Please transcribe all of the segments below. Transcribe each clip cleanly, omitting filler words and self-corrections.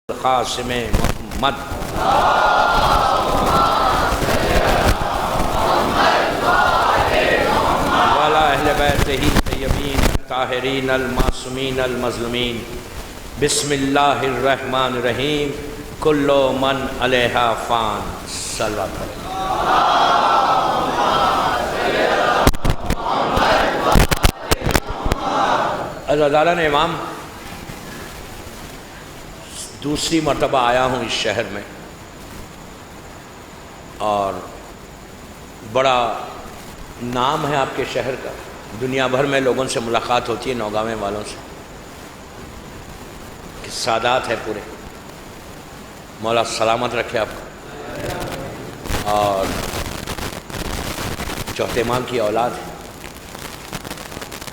قاسم محمد والا اہل بیتہ الطیبین الطاہرین المعصومین المظلومین۔ بسم اللہ الرحمن الرحیم۔ کل من علیہا فان۔ صلوات علیہ۔ عزیزان امام، دوسری مرتبہ آیا ہوں اس شہر میں اور بڑا نام ہے آپ کے شہر کا، دنیا بھر میں لوگوں سے ملاقات ہوتی ہے، نوگاویں والوں سے کہ سادات ہے پورے، مولا سلامت رکھے آپ کو، اور چوتھے امام کی اولاد ہے،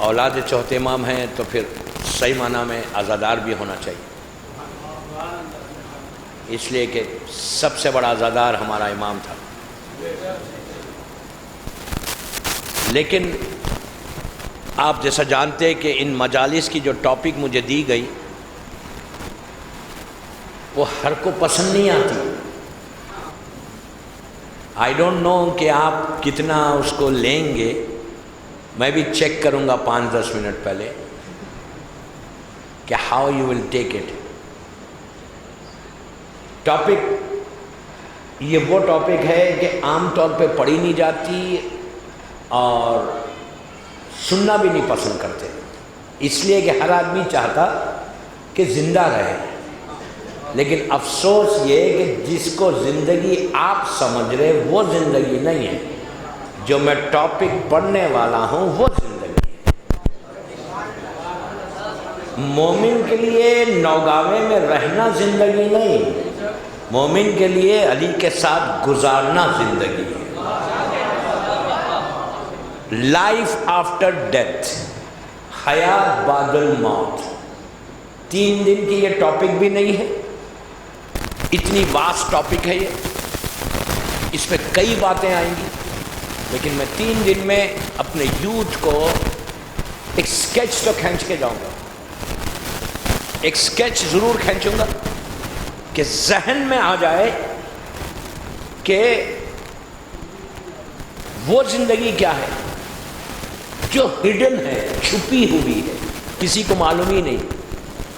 اولاد چوتھے امام ہیں تو پھر صحیح معنی میں عزادار بھی ہونا چاہیے، اس لیے کہ سب سے بڑا عزادار ہمارا امام تھا۔ لیکن آپ جیسا جانتے ہیں کہ ان مجالس کی جو ٹاپک مجھے دی گئی وہ ہر کو پسند نہیں آتی۔ آئی ڈونٹ نو کہ آپ کتنا اس کو لیں گے، میں بھی چیک کروں گا 5-10 منٹ پہلے کہ how you will take it. Topic یہ وہ ٹاپک ہے کہ عام طور پہ پڑھی نہیں جاتی اور سننا بھی نہیں پسند کرتے، اس لیے کہ ہر آدمی چاہتا کہ زندہ رہے، لیکن افسوس یہ کہ جس کو زندگی آپ سمجھ رہے وہ زندگی نہیں ہے، جو میں ٹاپک پڑھنے والا ہوں وہ زندگی ہے۔ مومن کے لیے نوگاویں میں رہنا زندگی نہیں، مومن کے لیے علی کے ساتھ گزارنا زندگی ہے۔ لائف آفٹر ڈیتھ، حیات بعد الموت، 3 دن کی یہ ٹاپک بھی نہیں ہے، اتنی واسٹ ٹاپک ہے یہ، اس پہ کئی باتیں آئیں گی، لیکن میں 3 دن میں اپنے یوتھ کو ایک سکیچ تو کھینچ کے جاؤں گا، ایک سکیچ ضرور کھینچوں گا کہ ذہن میں آ جائے کہ وہ زندگی کیا ہے جو ہڈن ہے، چھپی ہوئی ہے، کسی کو معلوم ہی نہیں،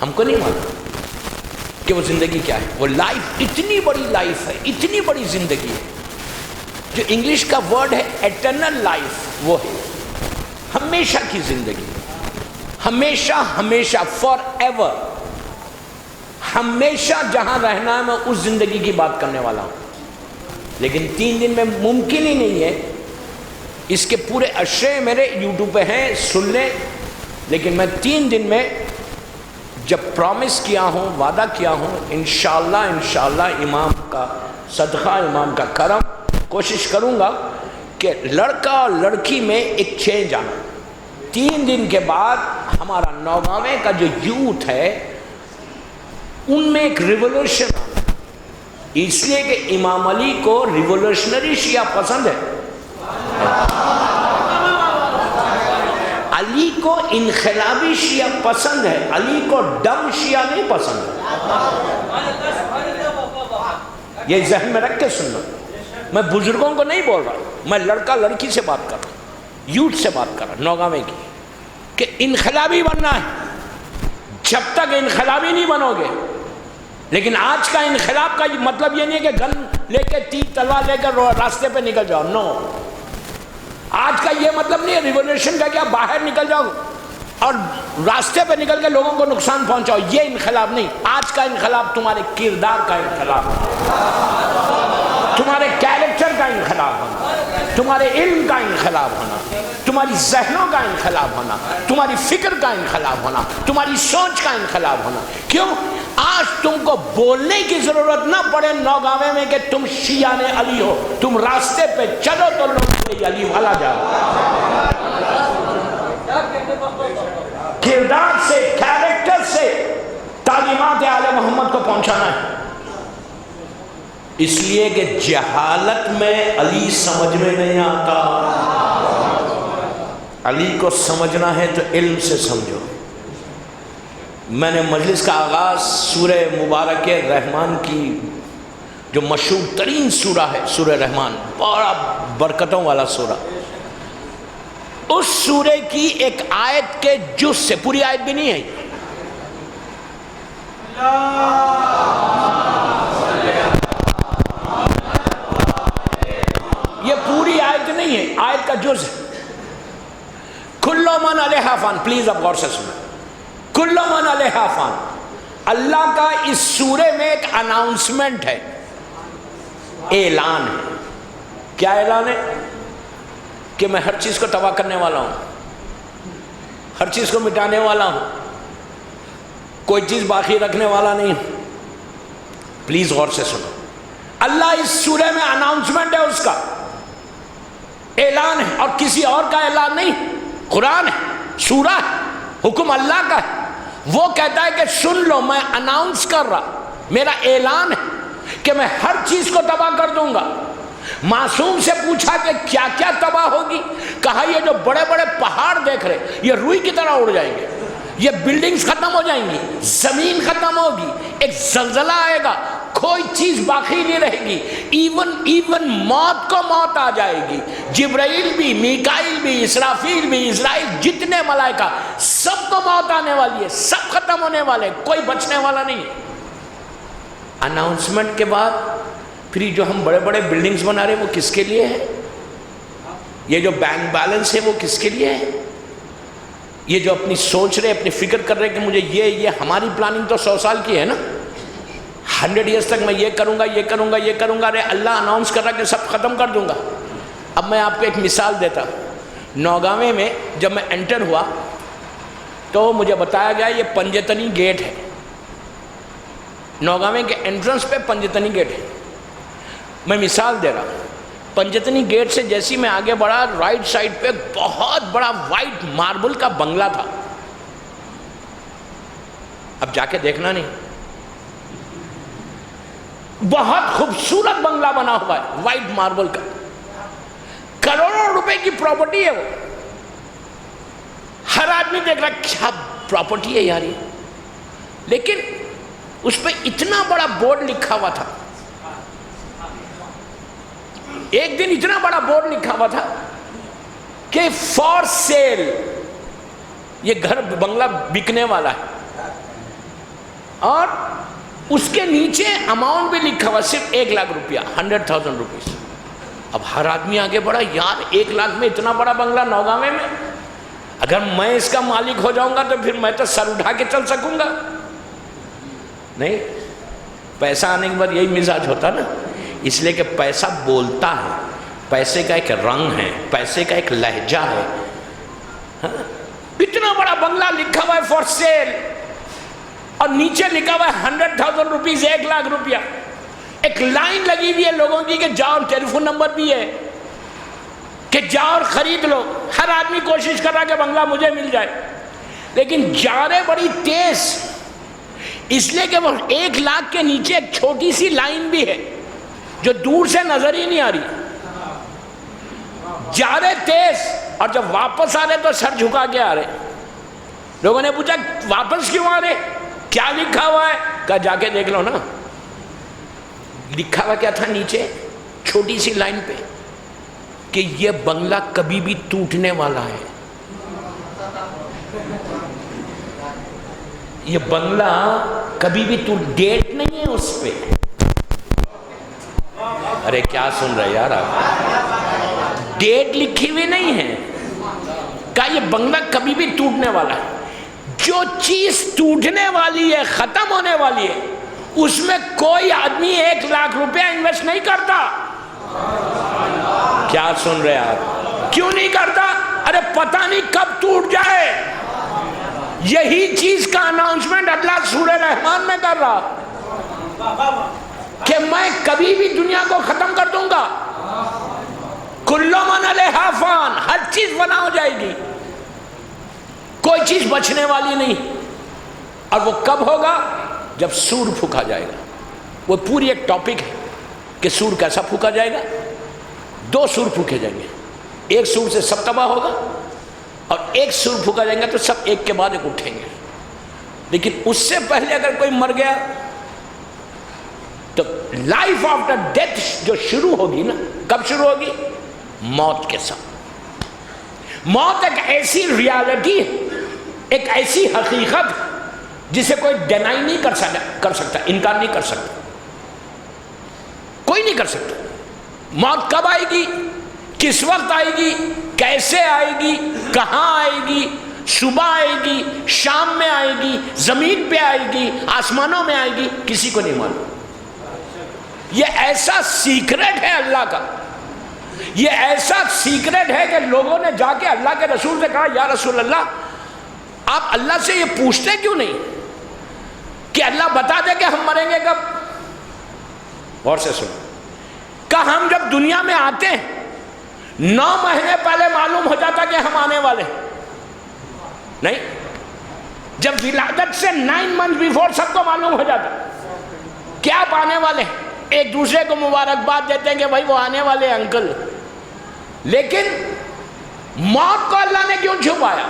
ہم کو نہیں معلوم کہ وہ زندگی کیا ہے۔ وہ لائف اتنی بڑی لائف ہے، اتنی بڑی زندگی ہے، جو انگلش کا ورڈ ہے ایٹرنل لائف، وہ ہے ہمیشہ کی زندگی، ہمیشہ ہمیشہ، فار ایور، ہمیشہ جہاں رہنا ہے میں اس زندگی کی بات کرنے والا ہوں۔ لیکن 3 دن میں ممکن ہی نہیں ہے، اس کے پورے اشرے میرے یوٹیوب پہ ہیں، سن لیں، لیکن میں 3 دن میں جب پرومس کیا ہوں، وعدہ کیا ہوں، انشاءاللہ امام کا صدقہ، امام کا کرم، کوشش کروں گا کہ لڑکا اور لڑکی میں ایک چینج آنا۔ 3 دن کے بعد ہمارا نوگاویں کا جو یوتھ ہے ان میں ایک ریولوشن آنا، اس لیے کہ امام علی کو ریولوشنری شیعہ پسند ہے، علی کو انقلابی شیعہ پسند ہے، علی کو ڈم شیعہ نہیں پسند ہے۔ یہ ذہن میں رکھ کے سننا، میں بزرگوں کو نہیں بول رہا، میں لڑکا لڑکی سے بات کر رہا ہوں، یوتھ سے بات کر رہا ہوں نوگاویں کی، کہ انقلابی بننا ہے۔ جب تک انقلابی نہیں بنو گے، لیکن آج کا انقلاب کا مطلب یہ نہیں ہے کہ گن لے کے تیر تلوار لے کر راستے پہ نکل جاؤ، نو، آج کا یہ مطلب نہیں ہے ریولوشن کا کہ آپ باہر نکل جاؤ اور راستے پہ نکل کے لوگوں کو نقصان پہنچاؤ، یہ انقلاب نہیں۔ آج کا انقلاب تمہارے کردار کا انقلاب ہے، تمہارے کیریکٹر کا انقلاب ہونا، تمہارے علم کا انقلاب ہونا، تمہاری ذہنوں کا انقلاب ہونا، تمہاری فکر کا انقلاب ہونا، تمہاری سوچ کا انقلاب ہونا۔ کیوں؟ آج تم کو بولنے کی ضرورت نہ پڑے نوگاویں میں کہ تم شیعہ نے علی ہو، تم راستے پہ چلو تو لوگ علی والا جاؤ۔ کردار سے، کیریکٹر سے تعلیمات آل محمد کو پہنچانا ہے، اس لیے کہ جہالت میں علی سمجھ میں نہیں آتا، علی کو سمجھنا ہے تو علم سے سمجھو، میں نے مجلس کا آغاز سورہ مبارک رحمان کی جو مشہور ترین سورہ ہے سورہ رحمان، بڑا برکتوں والا سورہ، اس سورہ کی ایک آیت کے جز سے، پوری آیت بھی نہیں ہے یہ پوری آیت نہیں ہے، آیت کا جز ہے۔ کل من علیہا فان، پلیز اب غور سے سنیں، کل من علیہا فان، اللہ کا اس سورے میں ایک اناؤنسمنٹ ہے، اعلان ہے۔ کیا اعلان ہے؟ کہ میں ہر چیز کو تباہ کرنے والا ہوں، ہر چیز کو مٹانے والا ہوں، کوئی چیز باقی رکھنے والا نہیں۔ پلیز غور سے سنو، اللہ اس سورے میں اناؤنسمنٹ ہے، اس کا اعلان ہے، اور کسی اور کا اعلان نہیں، قرآن ہے، سورہ ہے، حکم اللہ کا ہے۔ وہ کہتا ہے کہ سن لو، میں اناؤنس کر رہا، میرا اعلان ہے کہ میں ہر چیز کو تباہ کر دوں گا۔ معصوم سے پوچھا کہ کیا کیا تباہ ہوگی؟ کہا یہ جو بڑے بڑے پہاڑ دیکھ رہے یہ روئی کی طرح اڑ جائیں گے، یہ بلڈنگز ختم ہو جائیں گی، زمین ختم ہوگی، ایک زلزلہ آئے گا، کوئی چیز باقی نہیں رہے گی، ایون موت کو موت آ جائے گی۔ جبرائیل بھی، میکائیل بھی، اسرافیل بھی، اسرائیل، جتنے ملائکہ، سب کو موت آنے والی ہے، سب ختم ہونے والے، کوئی بچنے والا نہیں۔ اناؤنسمنٹ کے بعد پھر جو ہم بڑے بڑے بلڈنگز بنا رہے ہیں وہ کس کے لیے ہے؟ یہ جو بینک بیلنس ہے وہ کس کے لیے ہے؟ یہ جو اپنی سوچ رہے، اپنی فکر کر رہے کہ مجھے یہ ہماری پلاننگ تو 100 سال کی ہے نا، 100 ایئرس تک میں یہ کروں گا، یہ کروں گا، یہ کروں گا۔ ارے اللہ اناؤنس کر رہا کہ سب ختم کر دوں گا۔ اب میں آپ کو ایک مثال دیتا ہوں۔ نوگاوے میں جب میں انٹر ہوا تو مجھے بتایا گیا یہ پنجتنی گیٹ ہے، نوگاوے کے انٹرنس پہ پنجتنی گیٹ ہے۔ میں مثال دے رہا ہوں، پنجتنی گیٹ سے جیسی میں آگے بڑھا، رائٹ سائڈ پہ بہت بڑا وائٹ ماربل کا بنگلہ تھا۔ اب جا کے دیکھنا نہیں، بہت خوبصورت بنگلہ بنا ہوا ہے وائٹ ماربل کا، کروڑوں روپے کی پراپرٹی ہے وہ۔ ہر آدمی دیکھ رہا کیا پراپرٹی ہے یار یہ، لیکن اس پہ اتنا بڑا بورڈ لکھا ہوا تھا، ایک دن اتنا بڑا بورڈ لکھا ہوا تھا کہ فار سیل، یہ گھر بنگلہ بکنے والا ہے، اور اس کے نیچے اماؤنٹ بھی لکھا ہوا صرف 1 لاکھ روپیہ، 100,000 روپیز۔ اب ہر آدمی آگے بڑھا، یار 1 لاکھ میں اتنا بڑا بنگلہ نوگاوے میں، اگر میں اس کا مالک ہو جاؤں گا تو پھر میں تو سر اٹھا کے چل سکوں گا نہیں۔ پیسہ آنے کے بعد یہی مزاج ہوتا نا، اس لیے کہ پیسہ بولتا ہے، پیسے کا ایک رنگ ہے، پیسے کا ایک لہجہ ہے۔ اتنا بڑا بنگلہ لکھا ہوا ہے فار سیل، اور نیچے لکھا ہوا ہے 100,000 روپیز، 1 لاکھ روپیہ۔ ایک لائن لگی ہوئی ہے لوگوں کی کہ جاؤ، ٹیلیفون نمبر بھی ہے کہ جاؤ اور خرید لو۔ ہر آدمی کوشش کر رہا کہ بنگلہ مجھے مل جائے، لیکن جا رہے بڑی تیز، اس لیے کہ وہ 1 لاکھ کے نیچے ایک چھوٹی سی لائن بھی ہے جو دور سے نظر ہی نہیں آ رہی۔ جا رہے تیز، اور جب واپس آ رہے تو سر جھکا کے آ رہے۔ لوگوں نے پوچھا واپس کیوں آ رہے، کیا لکھا ہوا ہے؟ کہا جا کے دیکھ لو نا۔ لکھا ہوا کیا تھا نیچے چھوٹی سی لائن پہ؟ کہ یہ بنگلہ کبھی بھی ٹوٹنے والا ہے، یہ بنگلہ کبھی بھی ڈیٹ نہیں ہے اس پہ۔ ارے کیا سن رہے یار آپ، ڈیٹ لکھی ہوئی نہیں ہے، کہا یہ بنگلہ کبھی بھی ٹوٹنے والا ہے۔ جو چیز ٹوٹنے والی ہے، ختم ہونے والی ہے، اس میں کوئی آدمی 1 لاکھ روپیہ انویسٹ نہیں کرتا۔ کیا سن رہے آپ، کیوں نہیں کرتا؟ ارے پتہ نہیں کب ٹوٹ جائے۔ یہی چیز کا اناؤنسمنٹ اللہ سورہ رحمان میں کر رہا کہ میں کبھی بھی دنیا کو ختم کر دوں گا، کل من علیہا فان، ہر چیز فنا ہو جائے گی، کوئی چیز بچنے والی نہیں۔ اور وہ کب ہوگا؟ جب سور پھونکا جائے گا۔ وہ پوری ایک ٹاپک ہے کہ سور کیسا پھونکا جائے گا۔ 2 سور پھونکے جائیں گے، ایک سور سے سب تباہ ہوگا، اور ایک سور پھونکا جائے گا تو سب ایک کے بعد ایک اٹھیں گے۔ لیکن اس سے پہلے اگر کوئی مر گیا تو لائف آفٹر ڈیتھ جو شروع ہوگی نا، کب شروع ہوگی؟ موت کے ساتھ۔ موت ایک ایسی ریالٹی ہے، ایک ایسی حقیقت جسے کوئی ڈینائی نہیں کر سکتا، انکار نہیں کر سکتا، کوئی نہیں کر سکتا۔ موت کب آئے گی، کس وقت آئے گی، کیسے آئے گی، کہاں آئے گی، صبح آئے گی، شام میں آئے گی، زمین پہ آئے گی، آسمانوں میں آئے گی، کسی کو نہیں معلوم۔ یہ ایسا سیکرٹ ہے اللہ کا، یہ ایسا سیکرٹ ہے کہ لوگوں نے جا کے اللہ کے رسول سے کہا یا رسول اللہ آپ اللہ سے یہ پوچھتے کیوں نہیں کہ اللہ بتا دے کہ ہم مریں گے کب؟ غور سے سنو، کہ ہم جب دنیا میں آتے ہیں 9 مہینے پہلے معلوم ہو جاتا کہ ہم آنے والے نہیں، جب ولادت سے 9 منتھ بیفور سب کو معلوم ہو جاتا کیا آپ آنے والے، ایک دوسرے کو مبارکباد دیتے ہیں کہ بھائی وہ آنے والے انکل۔ لیکن موت کو اللہ نے کیوں چھپایا؟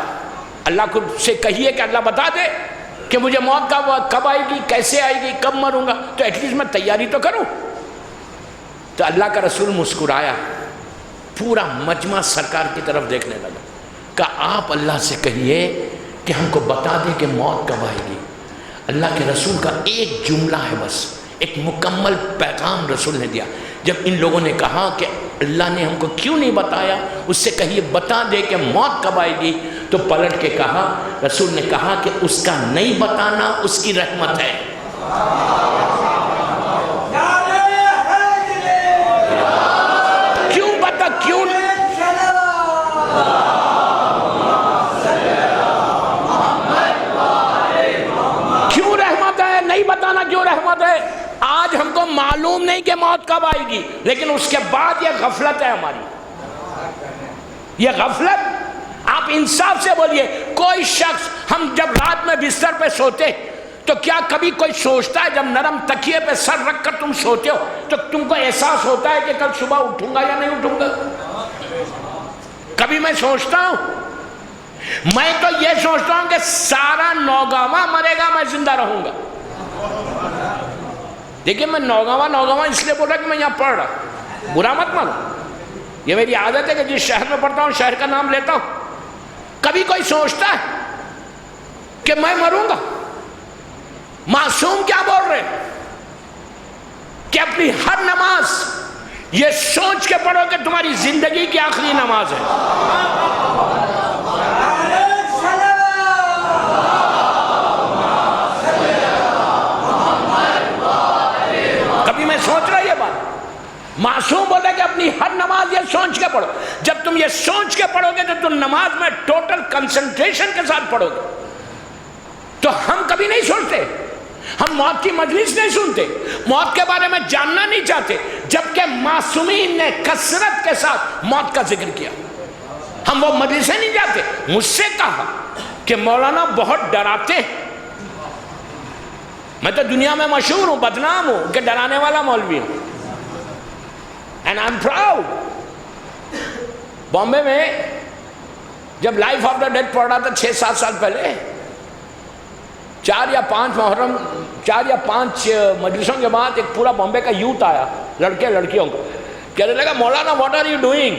اللہ کو سے کہیے کہ اللہ بتا دے کہ مجھے موت کب آئے گی، کیسے آئے گی، کب مروں گا، تو ایٹ لیسٹ میں تیاری تو کروں۔ تو اللہ کا رسول مسکرایا، پورا مجمع سرکار کی طرف دیکھنے لگا، کہ آپ اللہ سے کہیے کہ ہم کو بتا دے کہ موت کب آئے گی۔ اللہ کے رسول کا ایک جملہ ہے، بس ایک مکمل پیغام رسول نے دیا۔ جب ان لوگوں نے کہا کہ اللہ نے ہم کو کیوں نہیں بتایا، اس سے کہیے بتا دے کہ موت کب آئے گی، تو پلٹ کے کہا، رسول نے کہا کہ اس کا نہیں بتانا اس کی رحمت ہے۔ کیوں بتا، کیوں رحمت ہے، نہیں بتانا کیوں رحمت ہے؟ آج ہم کو معلوم نہیں کہ موت کب آئے گی، لیکن اس کے بعد یہ غفلت ہے ہماری، یہ غفلت۔ آپ انصاف سے بولیے، کوئی شخص، ہم جب رات میں بستر پہ سوتے تو کیا کبھی کوئی سوچتا ہے، جب نرم تکیے پہ سر رکھ کر تم سوتے ہو تو تم کو احساس ہوتا ہے کہ کل صبح اٹھوں گا یا نہیں اٹھوں گا؟ کبھی میں سوچتا ہوں؟ میں تو یہ سوچتا ہوں کہ سارا نوگاواں مرے گا، میں زندہ رہوں گا۔ دیکھیں میں نوگاواں اس لیے بول رہا کہ میں یہاں پڑھ رہا، برا مت مانو، یہ میری عادت ہے کہ جس شہر میں پڑھتا ہوں شہر کا نام لیتا ہوں۔ کبھی کوئی سوچتا ہے کہ میں مروں گا؟ معصوم کیا بول رہے کہ اپنی ہر نماز یہ سوچ کے پڑھو کہ تمہاری زندگی کی آخری نماز ہے۔ کبھی میں سوچ رہا یہ بات؟ معصوم بولے کہ اپنی ہر نماز یہ سوچ کے پڑھو۔ جب تم یہ سوچ کے پڑھو گے تو تم نماز میں ٹوٹل کنسنٹریشن کے ساتھ پڑھو گے۔ تو ہم کبھی نہیں سوچتے، ہم موت کی مجلس نہیں سنتے، موت کے بارے میں جاننا نہیں چاہتے، جبکہ معصومین نے کثرت کے ساتھ موت کا ذکر کیا۔ ہم وہ مجلسیں نہیں جاتے۔ مجھ سے کہا کہ مولانا بہت ڈراتے ہیں، میں تو دنیا میں مشہور ہوں، بدنام ہوں کہ ڈرانے والا مولوی ہوں، and I'm proud۔ بامبے میں جب لائف آفٹر ڈیتھ پڑھ رہا تھا 6-7 سال پہلے، 4 یا 5 مجلسوں کے بعد ایک پورا بامبے کا یوتھ آیا، لڑکے لڑکیوں کو، کہنے لگا مولانا واٹ آر یو ڈوئنگ؟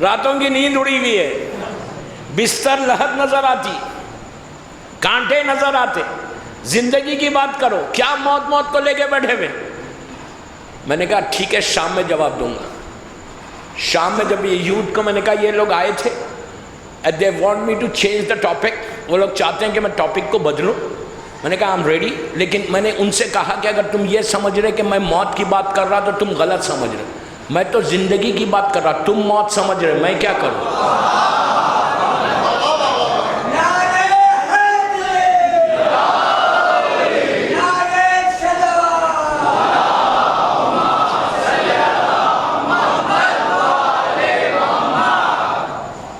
راتوں کی نیند اڑی ہوئی ہے، بستر لحد نظر آتی، کانٹے نظر آتے، زندگی کی بات کرو، کیا موت کو لے کے بیٹھے ہوئے؟ میں نے کہا ٹھیک ہے، شام میں جواب دوں گا۔ شام میں جب یہ یوتھ کو میں نے کہا یہ لوگ آئے تھے، they want me to change the topic، وہ لوگ چاہتے ہیں کہ میں ٹاپک کو بدلوں۔ میں نے کہا I'm ready، لیکن میں نے ان سے کہا کہ اگر تم یہ سمجھ رہے کہ میں موت کی بات کر رہا تو تم غلط سمجھ رہے، میں تو زندگی کی بات کر رہا، تم موت سمجھ رہے، میں کیا کروں؟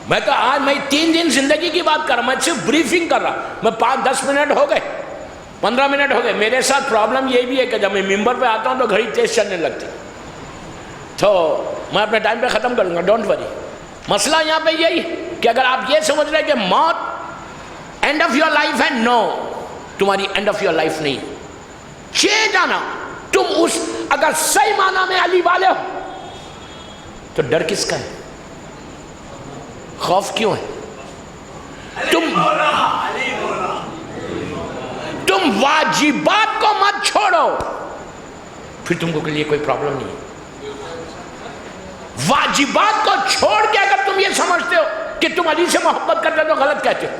میں تو آج میں 3 دن زندگی کی بات کر رہا ہوں، میں صرف بریفنگ کر رہا، میں 5-10 منٹ ہو گئے، 15 منٹ ہو گئے۔ میرے ساتھ پرابلم یہ بھی ہے کہ جب میں ممبر پہ آتا ہوں تو گھڑی تیز چلنے لگتی، تو میں اپنے ٹائم پہ ختم کروں گا، ڈونٹ وری۔ مسئلہ یہاں پہ یہی کہ اگر آپ یہ سمجھ رہے کہ موت اینڈ آف یور لائف ہے؟ نو، تمہاری اینڈ آف یور لائف نہیں. چینج آنا. تم اس اگر صحیح معنی میں علی والے ہو تو ڈر کس کا ہے؟ خوف کیوں ہے؟ تم واجبات کو مت چھوڑو، پھر تم کو لیے کوئی پرابلم نہیں ہے. واجبات کو چھوڑ کے اگر تم یہ سمجھتے ہو کہ تم علی سے محبت کرتے ہو تو غلط کہتے ہو.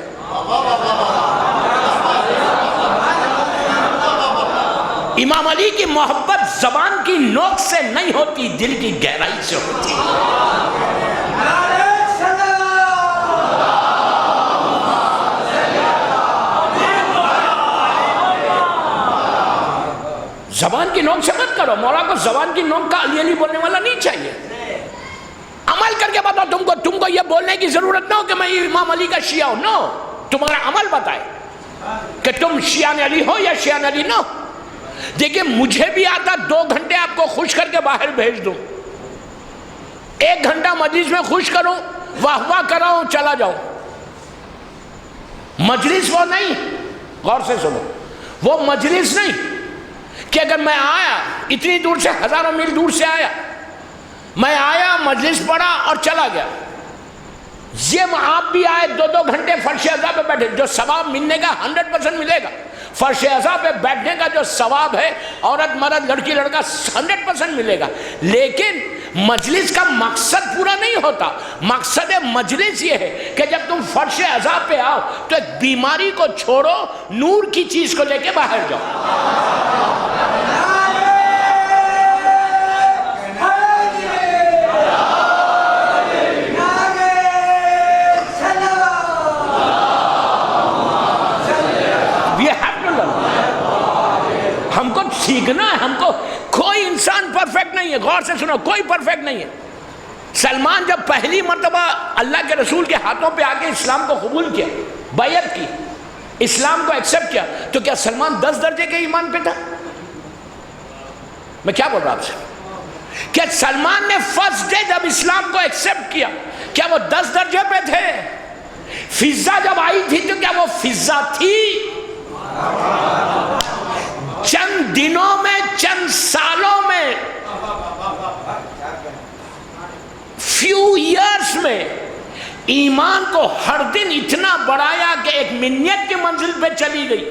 امام علی کی محبت زبان کی نوک سے نہیں ہوتی، دل کی گہرائی سے ہوتی. زبان کی نوک سے مت کرو. مولا کو زبان کی نوک کا علی علی بولنے والا نہیں چاہیے. عمل کر کے بتاؤ. تم کو یہ بولنے کی ضرورت نہ ہو کہ میں امام علی کا شیعہ ہوں. نو، تمہارا عمل بتائے کہ تم شیعہ علی ہو یا شیعہ علی نہ ہو. دیکھیں مجھے بھی آتا 2 گھنٹے آپ کو خوش کر کے باہر بھیج دوں، 1 گھنٹہ مجلس میں خوش کروں، واہ واہ کراؤں، چلا جاؤں. مجلس وہ نہیں، غور سے سنو، وہ مجلس نہیں کہ اگر میں آیا اتنی دور سے، ہزاروں میل دور سے آیا، میں آیا مجلس پڑھا اور چلا گیا. یہ آپ بھی آئے 2 گھنٹے فرش اعضاء پہ بیٹھے، جو ثواب ملنے کا 100% ملے گا. فرش اعضاء پہ بیٹھنے کا جو ثواب ہے، عورت مرد لڑکی لڑکا 100% ملے گا. لیکن مجلس کا مقصد پورا نہیں ہوتا. مقصد مجلس یہ ہے کہ جب تم فرش اعضاء پہ آؤ تو ایک بیماری کو چھوڑو، نور کی چیز کو لے کے باہر جاؤ. ہم کو سیکھنا ہے. ہم کو کوئی انسان پرفیکٹ نہیں ہے. غور سے سنو، کوئی پرفیکٹ نہیں ہے. سلمان جب پہلی مرتبہ اللہ کے رسول کے ہاتھوں پہ آ کے اسلام کو قبول کیا، بیعت کی، اسلام کو ایکسپٹ کیا، تو کیا سلمان 10 درجے کے ایمان پہ تھا؟ میں کیا بول رہا آپ سے؟ کیا سلمان نے فرسٹ ڈے جب اسلام کو ایکسپٹ کیا کیا وہ 10 درجے پہ تھے؟ فضا جب آئی تھی تو کیا وہ فضا تھی؟ چند دنوں میں، چند سالوں میں، فیو ایئرس میں ایمان کو ہر دن اتنا بڑھایا کہ ایک منیت کی منزل پہ چلی گئی.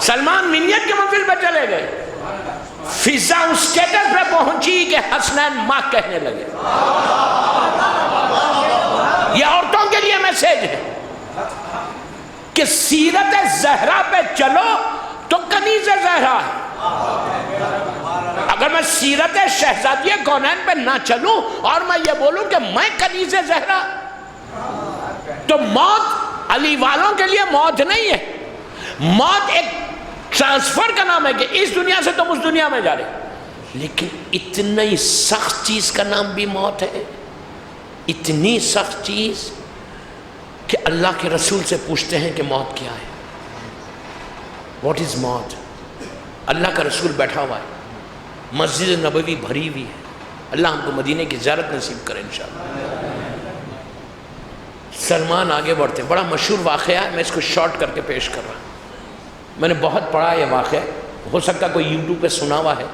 سلمان منیت کی منزل پہ چلے گئے. فضا اس سٹیٹس پہ پہنچی کہ حسنین ماں کہنے لگے. یہ عورتوں کے لیے میسج ہے کہ سیرت زہرا پہ چلو تو کنیز زہرا ہے. اگر میں سیرت شہزادی کونین پہ نہ چلوں اور میں یہ بولوں کہ میں کنیز زہرا، تو موت علی والوں کے لیے موت نہیں ہے. موت ایک ٹرانسفر کا نام ہے کہ اس دنیا سے تم اس دنیا میں جا رہے. لیکن اتنی سخت چیز کا نام بھی موت ہے. اتنی سخت چیز کہ اللہ کے رسول سے پوچھتے ہیں کہ موت کیا ہے؟ واٹ از موت؟ اللہ کا رسول بیٹھا ہوا ہے، مسجد نبوی بھری ہوئی ہے. اللہ ہم کو مدینے کی زیارت نصیب کرے انشاءاللہ. سلمان آگے بڑھتے، بڑا مشہور واقعہ ہے، میں اس کو شارٹ کر کے پیش کر رہا ہوں. میں نے بہت پڑھا یہ واقعہ، ہو سکتا کوئی یوٹیوب پہ سنا ہوا ہے،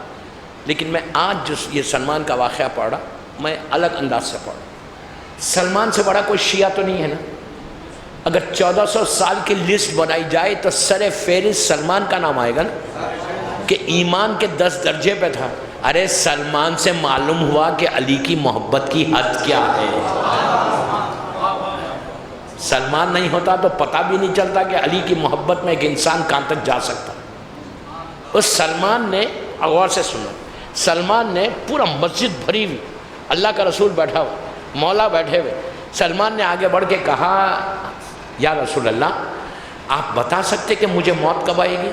لیکن میں آج جو یہ سلمان کا واقعہ پڑھ رہا، میں الگ انداز سے پڑھ رہا. سلمان سے بڑا کوئی شیعہ تو نہیں ہے نا. اگر 1400 سال کی لسٹ بنائی جائے تو سر فہرست سلمان کا نام آئے گا نا، کہ ایمان کے 10 درجے پہ تھا. ارے سلمان سے معلوم ہوا کہ علی کی محبت کی حد کیا ہے. سلمان نہیں ہوتا تو پتہ بھی نہیں چلتا کہ علی کی محبت میں ایک انسان کہاں تک جا سکتا. اس سلمان نے، غور سے سنو، سلمان نے پورا مسجد بھری ہوئی، اللہ کا رسول بیٹھا ہوا، مولا بیٹھے ہوئے. سلمان نے آگے بڑھ کے کہا، یا رسول اللہ آپ بتا سکتے کہ مجھے موت کب آئے گی؟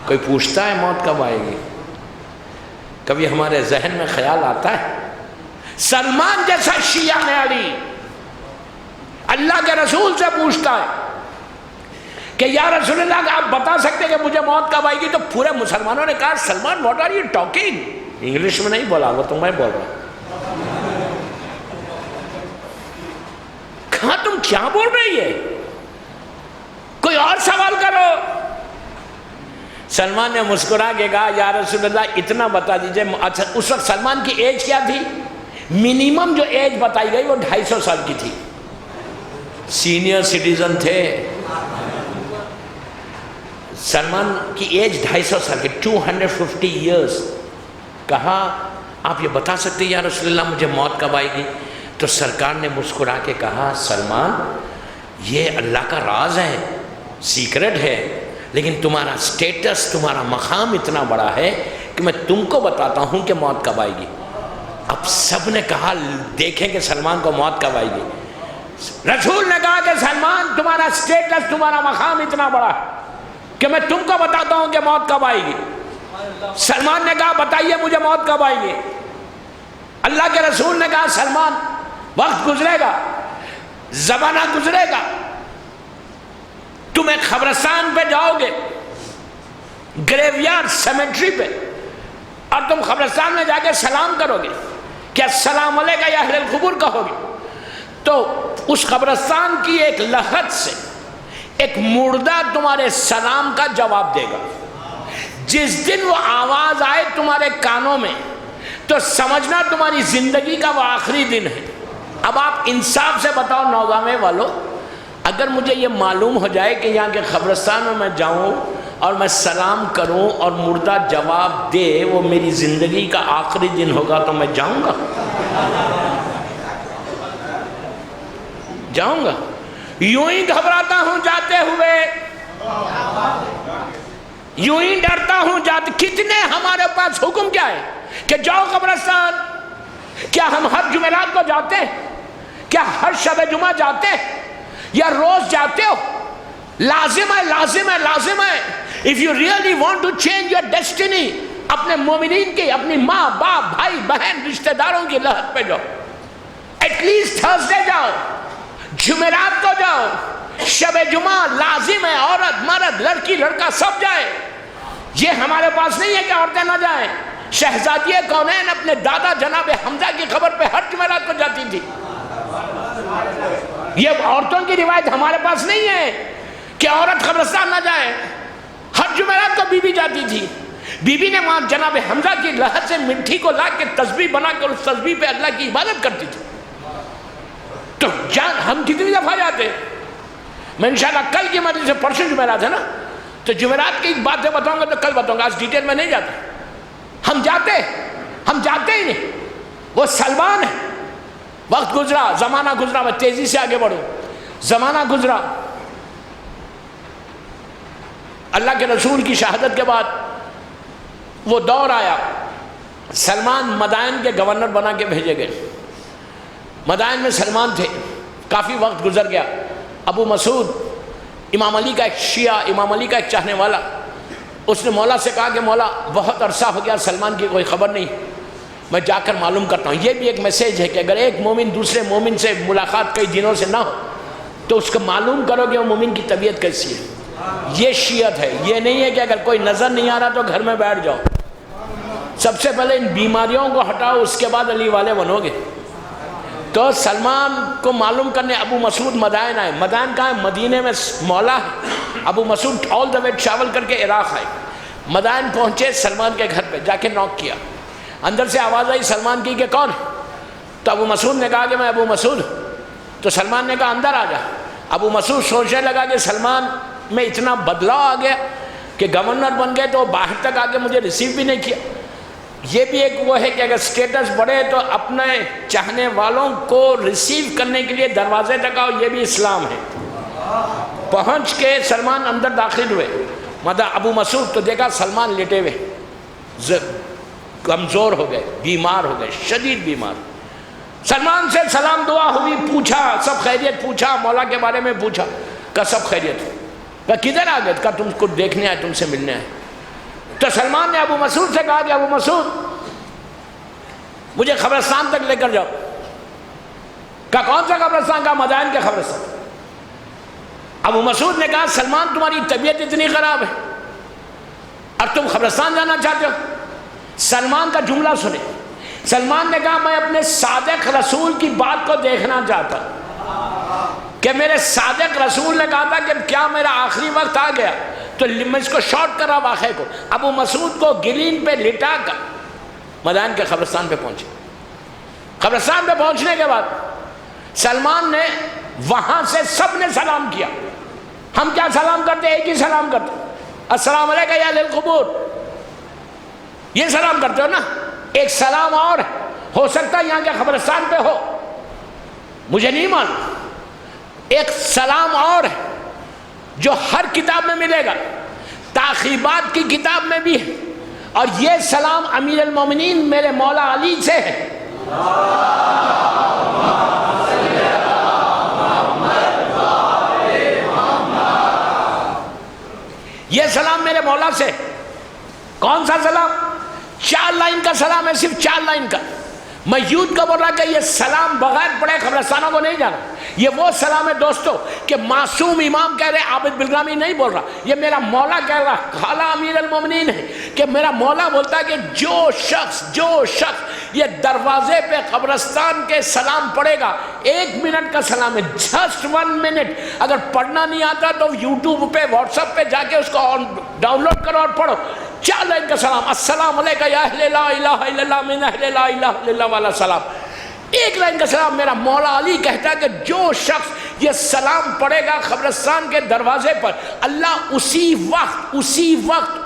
کوئی پوچھتا ہے موت کب آئے گی؟ کبھی ہمارے ذہن میں خیال آتا ہے؟ سلمان جیسا شیعہ نے علی اللہ کے رسول سے پوچھتا ہے کہ یا رسول اللہ آپ بتا سکتے کہ مجھے موت کب آئے گی؟ تو پورے مسلمانوں نے کہا Salman what are you talking. English میں نہیں بولا وہ تو میں بول رہا ہوں. کہا تم کیا بول رہی ہے، کوئی اور سوال کرو۔ سلمان نے مسکرا کے کہا یا رسول اللہ اتنا بتا دیجئے۔ اچھا اس وقت سلمان کی ایج کیا تھی؟ منیمم جو ایج بتائی گئی وہ 250 سال کی تھی، سینئر سٹیزن تھے۔ سلمان کی ایج 250 سال کی، 250 ایئرز۔ کہا آپ یہ بتا سکتے یا رسول اللہ مجھے موت کب آئے گی؟ تو سرکار نے مسکرا کے کہا سلمان یہ اللہ کا راز ہے، سیکرٹ ہے، لیکن تمہارا سٹیٹس، تمہارا مقام اتنا بڑا ہے کہ میں تم کو بتاتا ہوں کہ موت کب آئے گی۔ اب سب نے کہا دیکھیں کہ سلمان کو موت کب آئے گی۔ رسول نے کہا کہ سلمان تمہارا سٹیٹس، تمہارا مقام اتنا بڑا ہے کہ میں تم کو بتاتا ہوں کہ موت کب آئے گی۔ سلمان نے کہا بتائیے مجھے موت کب آئے گی۔ اللہ کے رسول نے کہا سلمان وقت گزرے گا، زمانہ گزرے گا، تم ایک قبرستان پہ جاؤ گے، گریو یارڈ، سیمیٹری پہ، اور تم قبرستان میں جا کے سلام کرو گے کہ السلام علیکم یا اہل القبور کہو گے، تو اس قبرستان کی ایک لحد سے ایک مردہ تمہارے سلام کا جواب دے گا۔ جس دن وہ آواز آئے تمہارے کانوں میں تو سمجھنا تمہاری زندگی کا وہ آخری دن ہے۔ اب آپ انصاف سے بتاؤ نوگامے والو، اگر مجھے یہ معلوم ہو جائے کہ یہاں کے قبرستان میں جاؤں اور میں سلام کروں اور مردہ جواب دے وہ میری زندگی کا آخری دن ہوگا تو میں جاؤں گا؟ جاؤں گا؟ یوں ہی گھبراتا ہوں جاتے ہوئے، یوں ہی ڈرتا ہوں جاتے۔ کتنے ہمارے پاس حکم کیا ہے کہ جاؤ قبرستان؟ کیا ہم ہر جمعرات کو جاتے؟ کیا ہر شب جمعہ جاتے یا روز جاتے ہو؟ لازم ہے، لازم ہے، لازم ہے۔ If you really want to change your destiny، اپنے مومنین کی، اپنی ماں باپ بھائی بہن رشتہ داروں کی لحد پہ جاؤ، ایٹ لیسٹ تھرسڈے جاؤ، جمعرات کو جاؤ، شب جمعہ لازم ہے، عورت مرد لڑکی لڑکا سب جائے۔ یہ ہمارے پاس نہیں ہے کہ عورتیں نہ جائیں۔ شہزادیہ کونین اپنے دادا جناب حمزہ کی قبر پہ ہر جمعرات کو جاتی تھی۔ یہ عورتوں کی روایت ہمارے پاس نہیں ہے کہ عورت قبرستان نہ جائے۔ ہر جمعرات کو بی بی جاتی تھی۔ بی بی نے وہاں جناب حمزہ کی لحد سے مٹی کو لا کے تسبیح بنا کر اس تسبیح پہ اللہ کی عبادت کرتی تھی۔ تو ہم کتنی دفعہ جاتے؟ میں انشاءاللہ کل کی مجلس سے پرسوں جمعرات ہے نا، تو جمعرات کی باتیں بتاؤں گا تو کل بتاؤں گا، آج ڈیٹیل میں نہیں جاتا۔ ہم جاتے ہی نہیں۔ وہ سلمان ہے۔ وقت گزرا، زمانہ گزرا، میں تیزی سے آگے بڑھوں۔ زمانہ گزرا، اللہ کے رسول کی شہادت کے بعد وہ دور آیا، سلمان مدائن کے گورنر بنا کے بھیجے گئے۔ مدائن میں سلمان تھے، کافی وقت گزر گیا۔ ابو مسعود امام علی کا ایک شیعہ، امام علی کا ایک چاہنے والا، اس نے مولا سے کہا کہ مولا بہت عرصہ ہو گیا سلمان کی کوئی خبر نہیں، میں جا کر معلوم کرتا ہوں۔ یہ بھی ایک میسیج ہے کہ اگر ایک مومن دوسرے مومن سے ملاقات کئی دنوں سے نہ ہو تو اس کو معلوم کرو کہ وہ مومن کی طبیعت کیسی ہے۔ یہ شیعت ہے، یہ نہیں ہے کہ اگر کوئی نظر نہیں آ رہا تو گھر میں بیٹھ جاؤ۔ سب سے پہلے ان بیماریوں کو ہٹاؤ، اس کے بعد علی والے بنو گے۔ تو سلمان کو معلوم کرنے ابو مسعود مدائن آئے۔ مدائن کہاں ہے؟ مدینے میں مولا ہے۔ ابو مسعود آل دا وے ٹریول کر کے عراق آئے۔ مدائن پہنچے سلمان کے گھر پہ، جا کے نوک کیا۔ اندر سے آواز آئی سلمان کی کہ کون؟ تو ابو مسعود نے کہا کہ میں ابو مسعود۔ تو سلمان نے کہا اندر آ جا۔ ابو مسعود سوچنے لگا کہ سلمان میں اتنا بدلاؤ آ گیا کہ گورنر بن گئے تو باہر تک آ کے مجھے ریسیو بھی نہیں کیا۔ یہ بھی ایک وہ ہے کہ اگر سٹیٹس بڑھے تو اپنے چاہنے والوں کو ریسیو کرنے کے لیے دروازے تک آؤ، یہ بھی اسلام ہے۔ پہنچ کے سلمان اندر داخل ہوئے، ابو مسعود تو دیکھا سلمان لیٹے ہوئے، کمزور ہو گئے، بیمار ہو گئے، شدید بیمار۔ سلمان سے سلام دعا ہوئی، پوچھا سب خیریت، پوچھا مولا کے بارے میں، پوچھا کہ سب خیریت۔ کہا کدھر آ گئے؟ کہا تم کو دیکھنے آئے، تم سے ملنے آئے۔ تو سلمان نے ابو مسعود سے کہا کہ ابو مسعود مجھے قبرستان تک لے کر جاؤ۔ کہا کون سا قبرستان؟ کہا مدائن کے قبرستان۔ ابو مسعود نے کہا سلمان تمہاری طبیعت اتنی خراب ہے اور تم قبرستان جانا چاہتے ہو؟ سلمان کا جملہ سنے۔ سلمان نے کہا میں اپنے صادق رسول کی بات کو دیکھنا چاہتا ہوں۔ کہ میرے صادق رسول نے کہا تھا کہ کیا میرا آخری وقت آ گیا؟ تو میں اس کو شارٹ کر رہا واقعے کو. ابو مسعود کو گلین پہ لٹا کر مدائن کے قبرستان پہ پہنچے. قبرستان پہ پہنچنے کے بعد سلمان نے وہاں سے سب نے سلام کیا. ہم کیا سلام کرتے؟ ایک ہی سلام کرتے, السلام علیکم یا اہل القبور, یہ سلام کرتے ہو نا. ایک سلام اور ہو سکتا ہے یہاں کے قبرستان پہ ہو, مجھے نہیں معلوم. ایک سلام اور ہے جو ہر کتاب میں ملے گا, تاخیبات کی کتاب میں بھی ہے, اور یہ سلام امیر المومنین میرے مولا علی سے ہے. یہ سلام میرے مولا سے. کون سا سلام؟ 4 لائن کا سلام ہے, صرف 4 لائن کا. میں یوتھ کو بول رہا کہ یہ سلام بغیر پڑھے قبرستانوں کو نہیں جانا. یہ وہ سلام ہے دوستو کہ معصوم امام کہہ رہے, عابد بلغامی نہیں بول رہا, یہ میرا مولا کہہ رہا, خالہ امیر المومنین ہے, کہ میرا مولا بولتا ہے کہ جو شخص یہ دروازے پہ قبرستان کے سلام پڑھے گا, 1 منٹ کا سلام ہے, جسٹ 1 منٹ. اگر پڑھنا نہیں آتا تو یوٹیوب پہ واٹس ایپ پہ جا کے اس کو ڈاؤن لوڈ کرو اور پڑھو. 4 لائن کا سلام, السلام علیکم یا اہل لا الہ الا اللہ من اہل لا الہ الا اللہ والا سلام. 1 لائن کا سلام. میرا مولا علی کہتا ہے کہ جو شخص یہ سلام پڑھے گا قبرستان کے دروازے پر, اللہ اسی وقت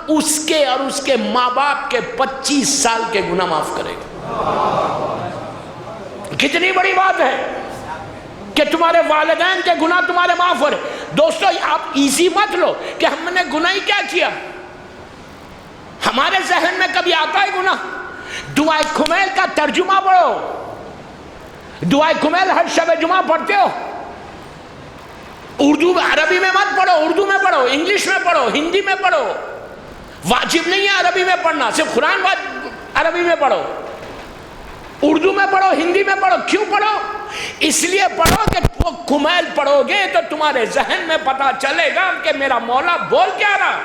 اس کے اور اس کے ماں باپ کے 25 سال کے گناہ معاف کرے گا. کتنی بڑی بات ہے کہ تمہارے والدین کے گناہ تمہارے معاف ہو رہے. دوستو آپ ایزی مت لو کہ ہم نے گناہ ہی کیا کیا. ہمارے ذہن میں کبھی آتا ہے گناہ. دعائے کمیل کا ترجمہ پڑھو. دعائے کمیل ہر شب جمعہ پڑھتے ہو. اردو میں, عربی میں مت پڑھو, اردو میں پڑھو, انگلش میں پڑھو, ہندی میں پڑھو. واجب نہیں ہے عربی میں پڑھنا, صرف قرآن عربی میں پڑھو, اردو میں پڑھو, ہندی میں پڑھو. کیوں پڑھو؟ اس لیے پڑھو کہ وہ کمیل پڑھو گے تو تمہارے ذہن میں پتہ چلے گا کہ میرا مولا بول کیا رہا,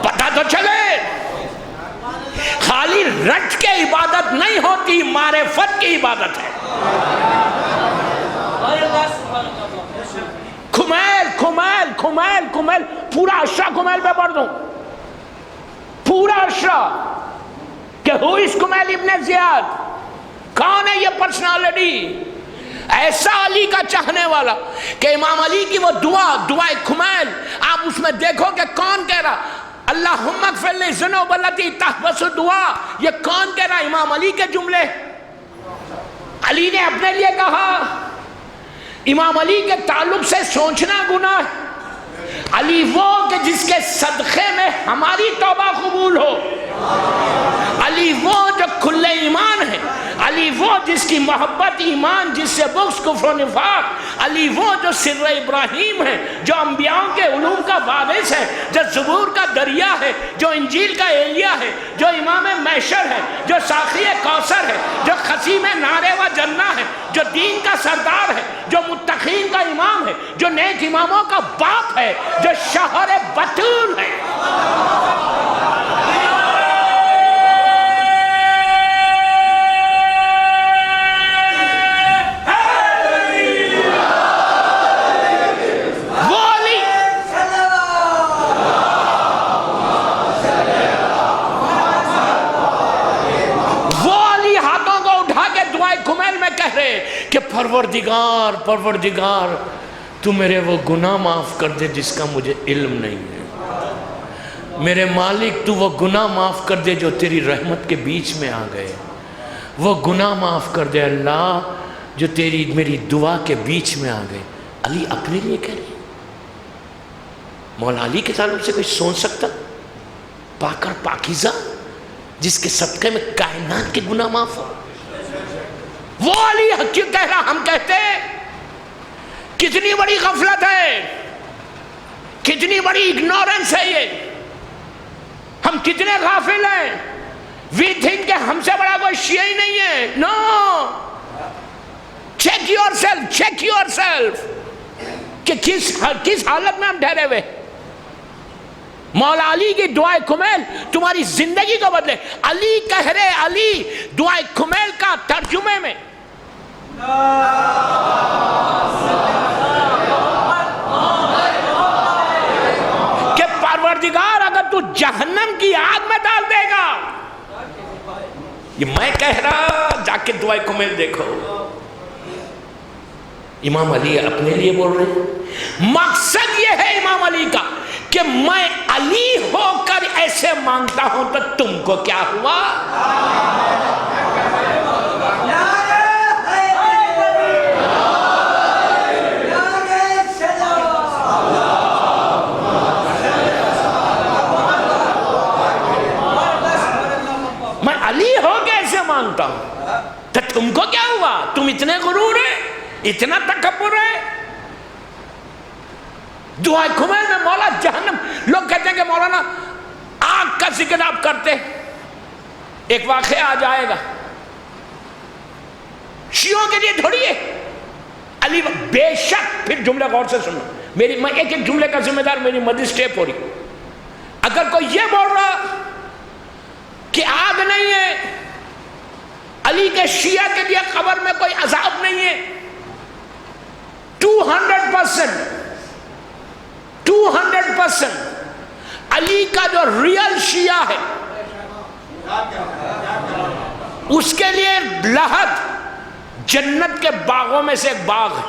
پتہ تو چلے. خالی رٹ کے عبادت نہیں ہوتی, معرفت کی عبادت ہے. کمیل پورا اشرا کمیل پہ پڑھ دوں, پورا اشرا کہ ہو اس کمیل ابن زیاد, کون ہے یہ پرسنالٹی, ایسا علی کا چاہنے والا کہ امام علی کی وہ دعائے کمیل آپ اس میں دیکھو کہ کون کہہ رہا, اللہم اغفر لی ذنوب التی تحبس دعا. یہ کون کہہ رہا؟ امام علی کے جملے. علی نے اپنے لیے کہا. امام علی کے تعلق سے سوچنا گناہ ہے. علی وہ کہ جس کے صدقے میں ہماری توبہ قبول ہو. علی وہ جو کھلے ایمان ہے. علی وہ جس کی محبت ایمان, جس سے بغض کفر و نفاق. علی وہ جو سر ابراہیم ہے, جو انبیاء کے علوم کا وارث ہے, جو زبور کا دریا ہے, جو انجیل کا ایلیا ہے, جو امام محشر ہے, جو ساقی کوثر ہے, جو خصیم نار و جنہ ہے, جو دین کا سردار ہے, جو متقین کا امام ہے, جو نیک اماموں کا باپ ہے, جو شوہر بطول ہے. کہ پروردگار تو میرے وہ گناہ معاف کر دے جس کا مجھے علم نہیں ہے. میرے مالک تو وہ گناہ معاف کر دے جو تیری رحمت کے بیچ میں آ گئے. وہ گناہ معاف کر دے اللہ جو میری دعا کے بیچ میں آ گئے. علی اپنے لیے کہہ رہے. مولا علی کے تعلق سے کوئی سوچ سکتا؟ پاک اور پاکیزہ جس کے صدقے میں کائنات کے گناہ معاف ہو. وہ علی کیوں کہہ رہا؟ ہم کہتے کتنی بڑی غفلت ہے, کتنی بڑی اگنورنس ہے یہ. ہم کتنے غافل ہیں. وی تھنک کہ ہم سے بڑا کوئی شیعہ ہی نہیں ہے. نو, چیک یور سیلف کہ کس حالت میں ہم ٹھہرے ہوئے. مولا علی کی دعائے کمیل تمہاری زندگی کو بدلے. علی کہہ رہے, علی دعائے کمیل کا ترجمے میں تو جہنم کی آگ میں ڈال دے گا. یہ میں کہہ رہا، جا کے دعائے کمیل دیکھو. امام علی اپنے لیے بول رہے ہیں. مقصد یہ ہے امام علی کا کہ میں علی ہو کر ایسے مانگتا ہوں تو تم کو کیا ہوا؟ میں علی ہو کے ایسے مانگتا ہوں تو تم کو کیا ہوا؟ تم اتنے غرور ہے، اتنا تکبر ہے. دعائے کمیل میں مولا جہنم، لوگ کہتے ہیں کہ مولانا آگ کا ذکر آپ کرتے، ایک واقعہ آ جائے گا. شیعوں کے لیے تھوڑی ہے علی. بے شک، پھر جملے غور سے سنو میری، میں ایک ایک جملے کا ذمہ دار، میری مدد سٹیپ ہو رہی. اگر کوئی یہ بول رہا کہ آگ نہیں ہے، علی کے شیعہ کے لیے قبر میں کوئی عذاب نہیں ہے، 200% علی کا جو ریئل شیعہ ہے اس کے لیے لحد جنت کے باغوں میں سے ایک باغ ہے.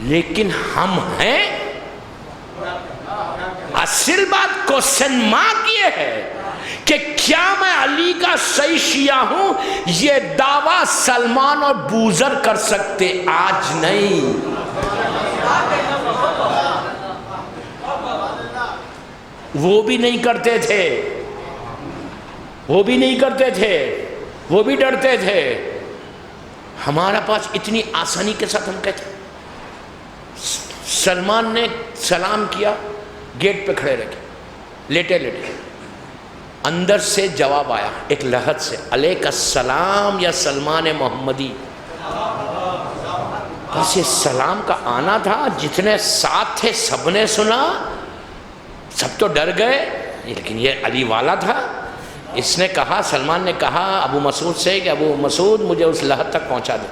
لیکن ہم ہیں، اصل بات کوسچن مارک یہ ہے کہ کیا میں علی کا صحیح شیعہ ہوں؟ یہ دعویٰ سلمان اور بوذر کر سکتے، آج نہیں. وہ بھی نہیں کرتے تھے، وہ بھی نہیں کرتے تھے، وہ بھی ڈرتے تھے. ہمارا پاس اتنی آسانی کے ساتھ ہم کہتے ہیں. سلمان نے سلام کیا، گیٹ پہ کھڑے رکھے، لیٹے لیٹے. اندر سے جواب آیا ایک لحد سے، علیک السلام یا سلمان محمدی. بس یہ سلام کا آنا تھا، جتنے ساتھ تھے سب نے سنا، سب تو ڈر گئے، لیکن یہ علی والا تھا. اس نے کہا، سلمان نے کہا ابو مسعود سے کہ ابو مسعود مجھے اس لحد تک پہنچا دے.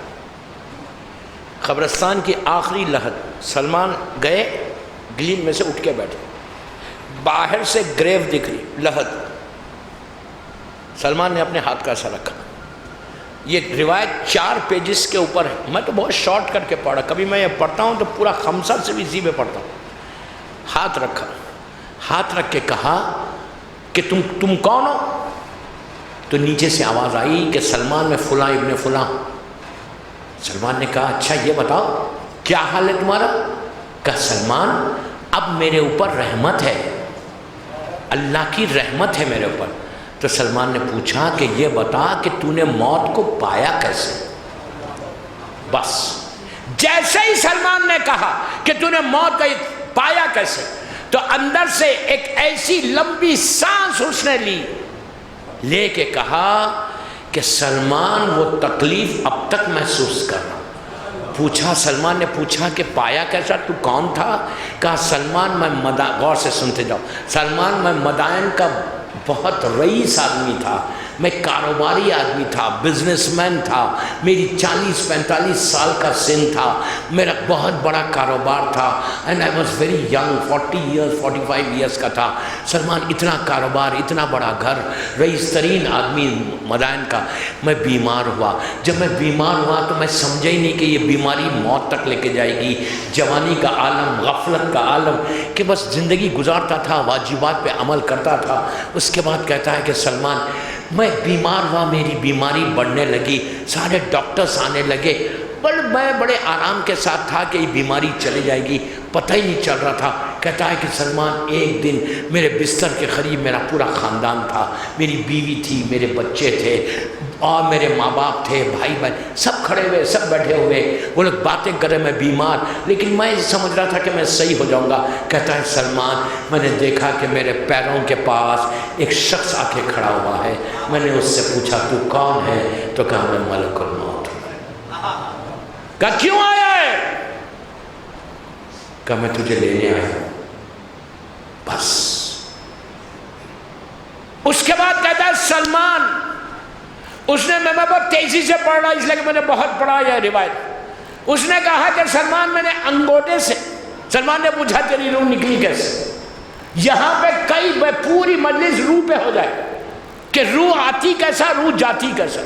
قبرستان کی آخری لحد. سلمان گئے، گلین میں سے اٹھ کے بیٹھے، باہر سے گریو دکھ رہی، لحد. سلمان نے اپنے ہاتھ کا ایسا رکھا. یہ روایت 4 پیجز کے اوپر ہے، میں تو بہت شارٹ کر کے پڑھا، کبھی میں یہ پڑھتا ہوں تو پورا خمسہ سے بھی زیبے پڑھتا ہوں. ہاتھ رکھا، ہاتھ رکھ کے کہا کہ تم کون ہو؟ تو نیچے سے آواز آئی کہ سلمان میں فلاں ابن فلاں. سلمان نے کہا اچھا یہ بتاؤ کیا حال ہے تمہارا؟ کہا سلمان اب میرے اوپر رحمت ہے، اللہ کی رحمت ہے میرے اوپر. تو سلمان نے پوچھا کہ یہ بتا کہ تو نے موت کو پایا کیسے؟ بس جیسے ہی سلمان نے کہا کہ تو نے موت کو پایا کیسے، تو اندر سے ایک ایسی لمبی سانس اس نے لی، لے کے کہا کہ سلمان وہ تکلیف اب تک محسوس کر رہا. پوچھا، سلمان نے پوچھا کہ پایا کیسا، تو کون تھا؟ کہا سلمان میں غور سے سنتے جاؤ، سلمان میں مدائن کا بہت رئیس آدمی تھا، میں کاروباری آدمی تھا، بزنس مین تھا، میری 40-45 سال کا سن تھا، میرا بہت بڑا کاروبار تھا، and I was very young, 45 years کا تھا. سلمان اتنا کاروبار، اتنا بڑا گھر، رئیس ترین آدمی مدائن کا. میں بیمار ہوا، جب میں بیمار ہوا تو میں سمجھا ہی نہیں کہ یہ بیماری موت تک لے کے جائے گی. جوانی کا عالم، غفلت کا عالم، کہ بس زندگی گزارتا تھا، واجبات پہ عمل کرتا تھا. اس کے بعد کہتا ہے کہ سلمان میں بیمار ہوا، میری بیماری بڑھنے لگی، سارے ڈاکٹرز آنے لگے، پر میں بڑے آرام کے ساتھ تھا کہ یہ بیماری چلے جائے گی، پتہ ہی نہیں چل رہا تھا. کہتا ہے کہ سلمان ایک دن میرے بستر کے قریب میرا پورا خاندان تھا، میری بیوی تھی، میرے بچے تھے، اور میرے ماں باپ تھے، بھائی بہن، سب کھڑے ہوئے، سب بیٹھے ہوئے، وہ لوگ باتیں کر رہے، میں بیمار، لیکن میں سمجھ رہا تھا کہ میں صحیح ہو جاؤں گا. کہتا ہے سلمان میں نے دیکھا کہ میرے پیروں کے پاس ایک شخص آ کے کھڑا ہوا ہے. میں نے اس سے پوچھا تو کون ہے؟ تو کہا میں ملک الموت ہوں. کہا کیوں آیا ہے؟ کہا میں تجھے لینے آیا ہوں. بس اس کے بعد کہتا ہے سلمان، اس نے، میں بہت تیزی سے پڑھ رہا اس لیے کہ میں نے بہت پڑھا یہ روایت. اس نے کہا کہ سلمان میں نے انگوٹھے سے، سلمان نے پوچھا تیری روح نکلی کیسے؟ یہاں پہ کئی پوری مجلس روح پہ ہو جائے کہ روح آتی کیسا، روح جاتی کیسا۔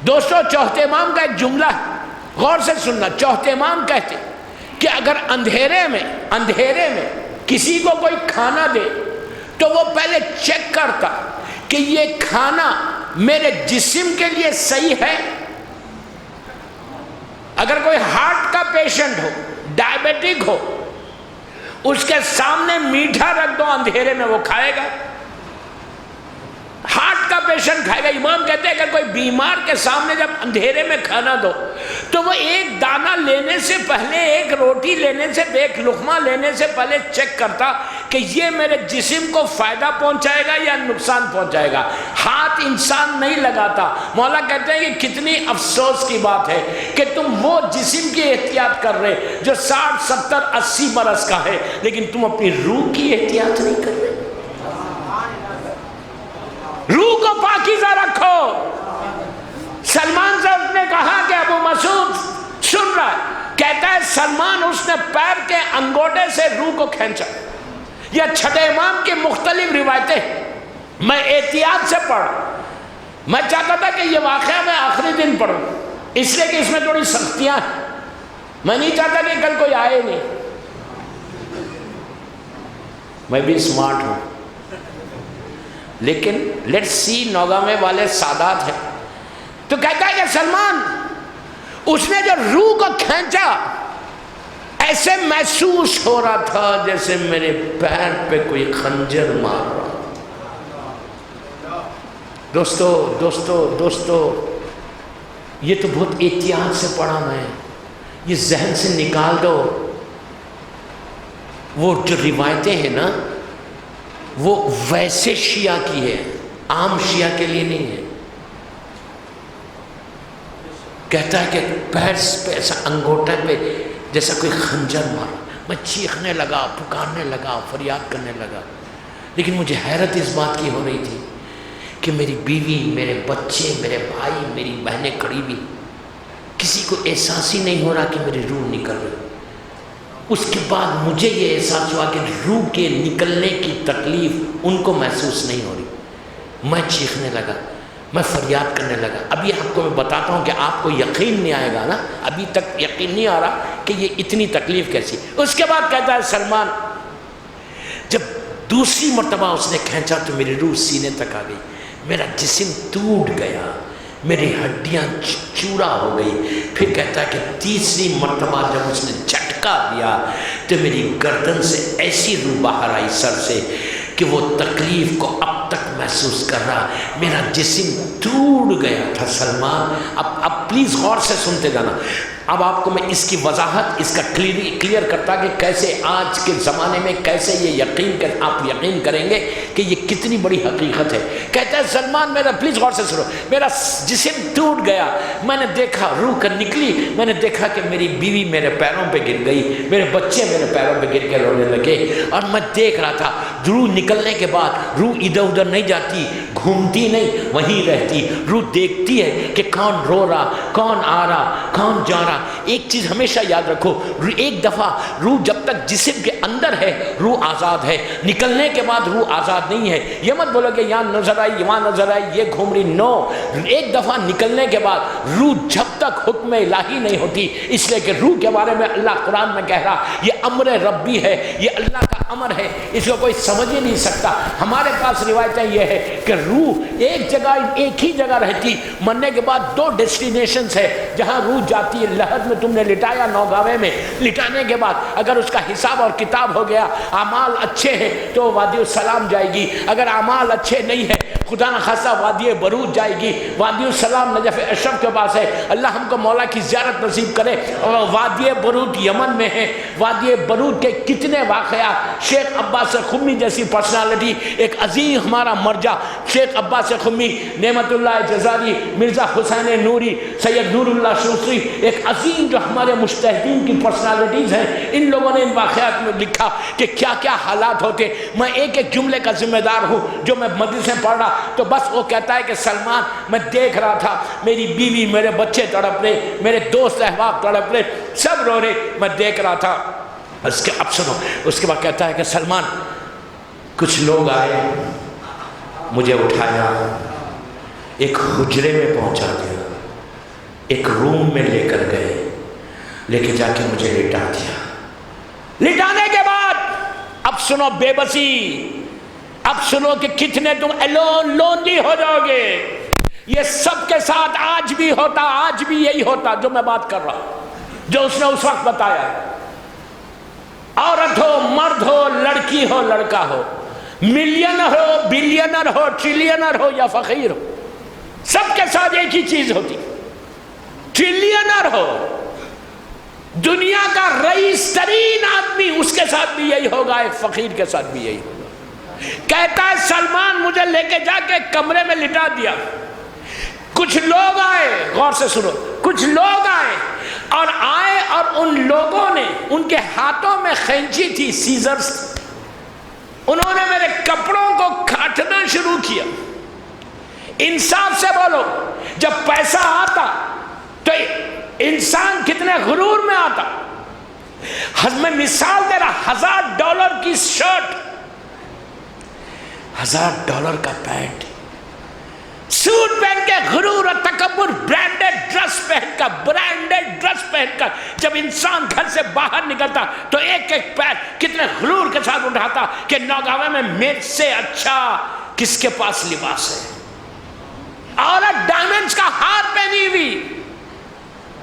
دوستو چوتھے امام کا ایک جملہ ہے، غور سے سننا۔ چوتھے امام کہتے کہ اگر اندھیرے میں کسی کو کوئی کھانا دے تو وہ پہلے چیک کرتا کہ یہ کھانا میرے جسم کے لیے صحیح ہے۔ اگر کوئی ہارٹ کا پیشنٹ ہو، ڈائبیٹک ہو، اس کے سامنے میٹھا رکھ دو اندھیرے میں، وہ کھائے گا؟ ہارٹ کا پیشنٹ کھائے گا؟ امام کہتے ہیں اگر کوئی بیمار کے سامنے جب اندھیرے میں کھانا دو تو وہ ایک دانہ لینے سے پہلے، ایک روٹی لینے سے، ایک لقمہ لینے سے پہلے چیک کرتا کہ یہ میرے جسم کو فائدہ پہنچائے گا یا نقصان پہنچائے گا۔ ہاتھ انسان نہیں لگاتا۔ مولا کہتے ہیں کہ کتنی افسوس کی بات ہے کہ تم وہ جسم کی احتیاط کر رہے جو 60 70 80 برس کا ہے، لیکن تم اپنی روح کی احتیاط نہیں کر رہے۔ روح کو پاکیزہ رکھو۔ سلمان صاحب نے کہا کہ ابو مسعود سن رہا ہے، کہتا ہے سلمان اس نے پیر کے انگوٹے سے روح کو کھینچا۔ یہ چھٹے امام کی مختلف روایتیں میں احتیاط سے پڑھ، میں چاہتا تھا کہ یہ واقعہ میں آخری دن پڑھوں، اس لیے کہ اس میں تھوڑی سختیاں ہیں، میں نہیں چاہتا کہ کل کوئی آئے نہیں۔ میں بھی سمارٹ ہوں، لیکن لیٹس سی نوگامے والے سادات ہیں۔ تو کہتا ہے کہ سلمان اس نے جو روح کو کھینچا ایسے محسوس ہو رہا تھا جیسے میرے پیر پہ کوئی خنجر مار رہا۔ دوستو یہ تو بہت احتیاط سے پڑھا میں، یہ ذہن سے نکال دو۔ وہ جو روایتیں ہیں نا وہ ویسے شیعہ کی ہے، عام شیعہ کے لیے نہیں ہے۔ کہتا ہے کہ پیر پہ ایسا انگوٹھے پہ جیسا کوئی خنجر مارا۔ میں چیخنے لگا، پکارنے لگا، فریاد کرنے لگا، لیکن مجھے حیرت اس بات کی ہو رہی تھی کہ میری بیوی، میرے بچے، میرے بھائی، میری بہنیں قریبی، کسی کو احساس ہی نہیں ہو رہا کہ میری روح نکل رہی۔ اس کے بعد مجھے یہ احساس ہوا کہ روح کے نکلنے کی تکلیف ان کو محسوس نہیں ہو رہی۔ میں چیخنے لگا، میں فریاد کرنے لگا۔ ابھی آپ کو میں بتاتا ہوں کہ آپ کو یقین نہیں آئے گا نا، ابھی تک یقین نہیں آ رہا کہ یہ اتنی تکلیف کیسی۔ اس کے بعد کہتا ہے سلمان جب دوسری مرتبہ اس نے کھینچا تو میری روح سینے تک آ گئی، میرا جسم ٹوٹ گیا، میری ہڈیاں چورا ہو گئی۔ پھر کہتا ہے کہ تیسری مرتبہ جب اس نے جھٹکا دیا تو میری گردن سے ایسی روح باہر آئی سر سے کہ وہ تکلیف کو اب تک محسوس کر رہا، میرا جسم ٹوٹ گیا تھا۔ سلمان اب پلیز غور سے سنتے جانا۔ اب آپ کو میں اس کی وضاحت، اس کا کلیئر کرتا کہ کیسے آج کے زمانے میں کیسے یہ آپ یقین کریں گے کہ یہ کتنی بڑی حقیقت ہے۔ کہتا ہے سلمان میرا، پلیز غور سے سنو، میرا جسم ٹوٹ گیا، میں نے دیکھا روح کا نکلی، میں نے دیکھا کہ میری بیوی میرے پیروں پہ گر گئی، میرے بچے میرے پیروں پہ گر کے رونے لگے، اور میں دیکھ رہا تھا روح نکلنے کے بعد روح ادھر ادھر نہیں جاتی، گھومتی نہیں، وہیں رہتی۔ روح دیکھتی ہے کہ کون رو رہا، کون آ رہا، کون جا رہا۔ ایک چیز ہمیشہ یاد رکھو، ایک دفعہ روح جب تک جسم کے اندر ہے روح آزاد ہے، نکلنے کے بعد روح آزاد نہیں ہے۔ یہ مت بولو کہ یہاں نظر آئی، وہاں نظر آئی، یہ گھوم رہی، نو۔ ایک دفعہ نکلنے کے بعد روح جب تک حکم الہی نہیں ہوتی، اس لیے کہ روح کے بارے میں اللہ قرآن میں کہہ رہا یہ امر ربی ہے، یہ اللہ کا امر ہے، اس کو کوئی سمجھ ہی نہیں سکتا۔ ہمارے پاس روایتیں یہ ہے کہ روح ایک جگہ، ایک ہی جگہ رہتی، مرنے کے بعد 2 ڈیسٹینیشنز ہے جہاں روح جاتی ہے۔ لحد میں تم نے لٹایا، نوگاوے میں لٹانے کے بعد اگر اس کا حساب اور کتاب ہو گیا، اعمال اچھے ہیں تو وادی السلام جائے گی، اگر اعمال اچھے نہیں ہیں خدا نخواستہ وادی برود جائے گی۔ وادی السلام نجف اشرف کے پاس ہے، اللہ ہم کو مولا کی زیارت نصیب کرے۔ اور وادی برود یمن میں ہے۔ وادی برود کے کتنے واقعات، شیخ عباس خمی جیسی پرسنالٹی، ایک عظیم ہمارا مرجع شیخ عباس خمی، نعمت اللہ جزاری، مرزا حسین نوری، سید نور اللہ شوسری، ایک عظیم جو ہمارے مجتہدین کی پرسنالٹیز ہیں، ان لوگوں نے ان واقعات میں لکھا کہ کیا کیا حالات ہوتے۔ میں ایک جملے کا ذمہ دار ہوں جو میں مدرسے پڑھ رہا، تو بس وہ کہتا ہے کہ سلمان میں دیکھ رہا تھا میری بیوی، میرے بچے تڑپ رہے، میرے دوست احباب تڑپ رہے، سب رو رہے، میں دیکھ رہا تھا۔ اب سنو، اس کے بعد کہتا ہے کہ سلمان کچھ لوگ آئے، مجھے اٹھایا، ایک حجرے میں پہنچا دیا، ایک روم میں لے کر گئے، لے کے جا کے مجھے لٹا دیا۔ لٹانے کے بعد اب سنو بے بسی، اب سنو کہ کتنے تم لونلی ہو جاؤ گے۔ یہ سب کے ساتھ آج بھی ہوتا، آج بھی یہی ہوتا جو میں بات کر رہا ہوں، جو اس نے اس وقت بتایا۔ عورت ہو، مرد ہو، لڑکی ہو، لڑکا ہو، ملینر ہو، بلینر ہو، ٹریلینر ہو یا فقیر ہو، سب کے ساتھ ایک ہی چیز ہوتی۔ ٹریلینر ہو، دنیا کا رئیس ترین آدمی، اس کے ساتھ بھی یہی ہوگا، ایک فقیر کے ساتھ بھی یہی ہوگا۔ کہتا ہے سلمان مجھے لے کے جا کے کمرے میں لٹا دیا۔ کچھ لوگ آئے، غور سے سنو، کچھ لوگ آئے اور ان لوگوں نے، ان کے ہاتھوں میں خینچی تھی، سیزرز، انہوں نے میرے کپڑوں کو کاٹنا شروع کیا۔ انصاف سے بولو، جب پیسہ آتا تو انسان کتنے غرور میں آتا۔ میں مثال دے رہا، $1000 کی شرٹ، $1000 کا پینٹ، سوٹ پہن کے غرور اور تکبر، برانڈڈ ڈریس پہن کر جب انسان گھر سے باہر نکلتا تو ایک ایک پیر کتنے غرور کے ساتھ اٹھاتا کہ نوگاوے میں میرے سے اچھا کس کے پاس لباس ہے۔ عورت ڈائمنڈز کا ہار پہنی ہوئی،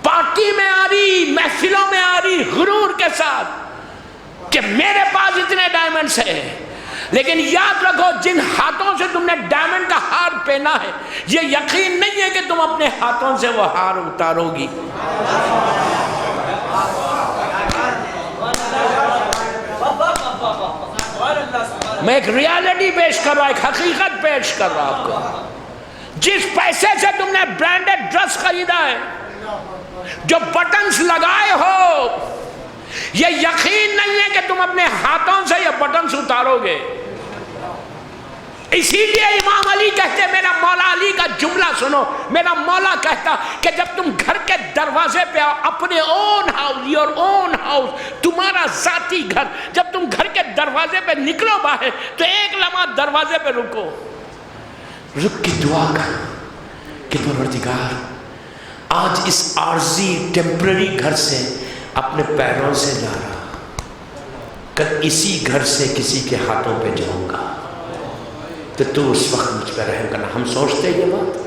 پارٹی میں آ رہی، محفلوں میں آ رہی، غرور کے ساتھ کہ میرے پاس اتنے ڈائمنڈز ہیں۔ لیکن یاد رکھو، جن ہاتھوں سے تم نے ڈائمنڈ کا ہار پہنا ہے، یہ یقین نہیں ہے کہ تم اپنے ہاتھوں سے وہ ہار اتارو گی۔ میں ایک ریالٹی پیش کر رہا ہوں، ایک حقیقت پیش کر رہا ہوں آپ کو۔ جس پیسے سے تم نے برانڈڈ ڈریس خریدا ہے، جو بٹنز لگائے ہو، یہ یقین نہیں ہے کہ تم اپنے ہاتھوں سے یہ بٹنز اتارو گے۔ اسی لیے امام علی کہتے، میرا مولا علی کا جملہ سنو، میرا مولا کہتا کہ جب تم گھر کے دروازے پہ آؤ، اپنے own house, your own house, تمہارا ذاتی گھر، جب تم گھر کے دروازے پہ نکلو باہر تو ایک لمحہ دروازے پہ رکو، رک کے دعا کر کہ پروردگار آج اس عارضی ٹیمپرری گھر سے اپنے پیروں سے جا رہا، کل اسی گھر سے کسی کے ہاتھوں پہ جاؤں گا تو تو اس وقت مجھ پہ رحم کرنا۔ ہم سوچتے یہ بات،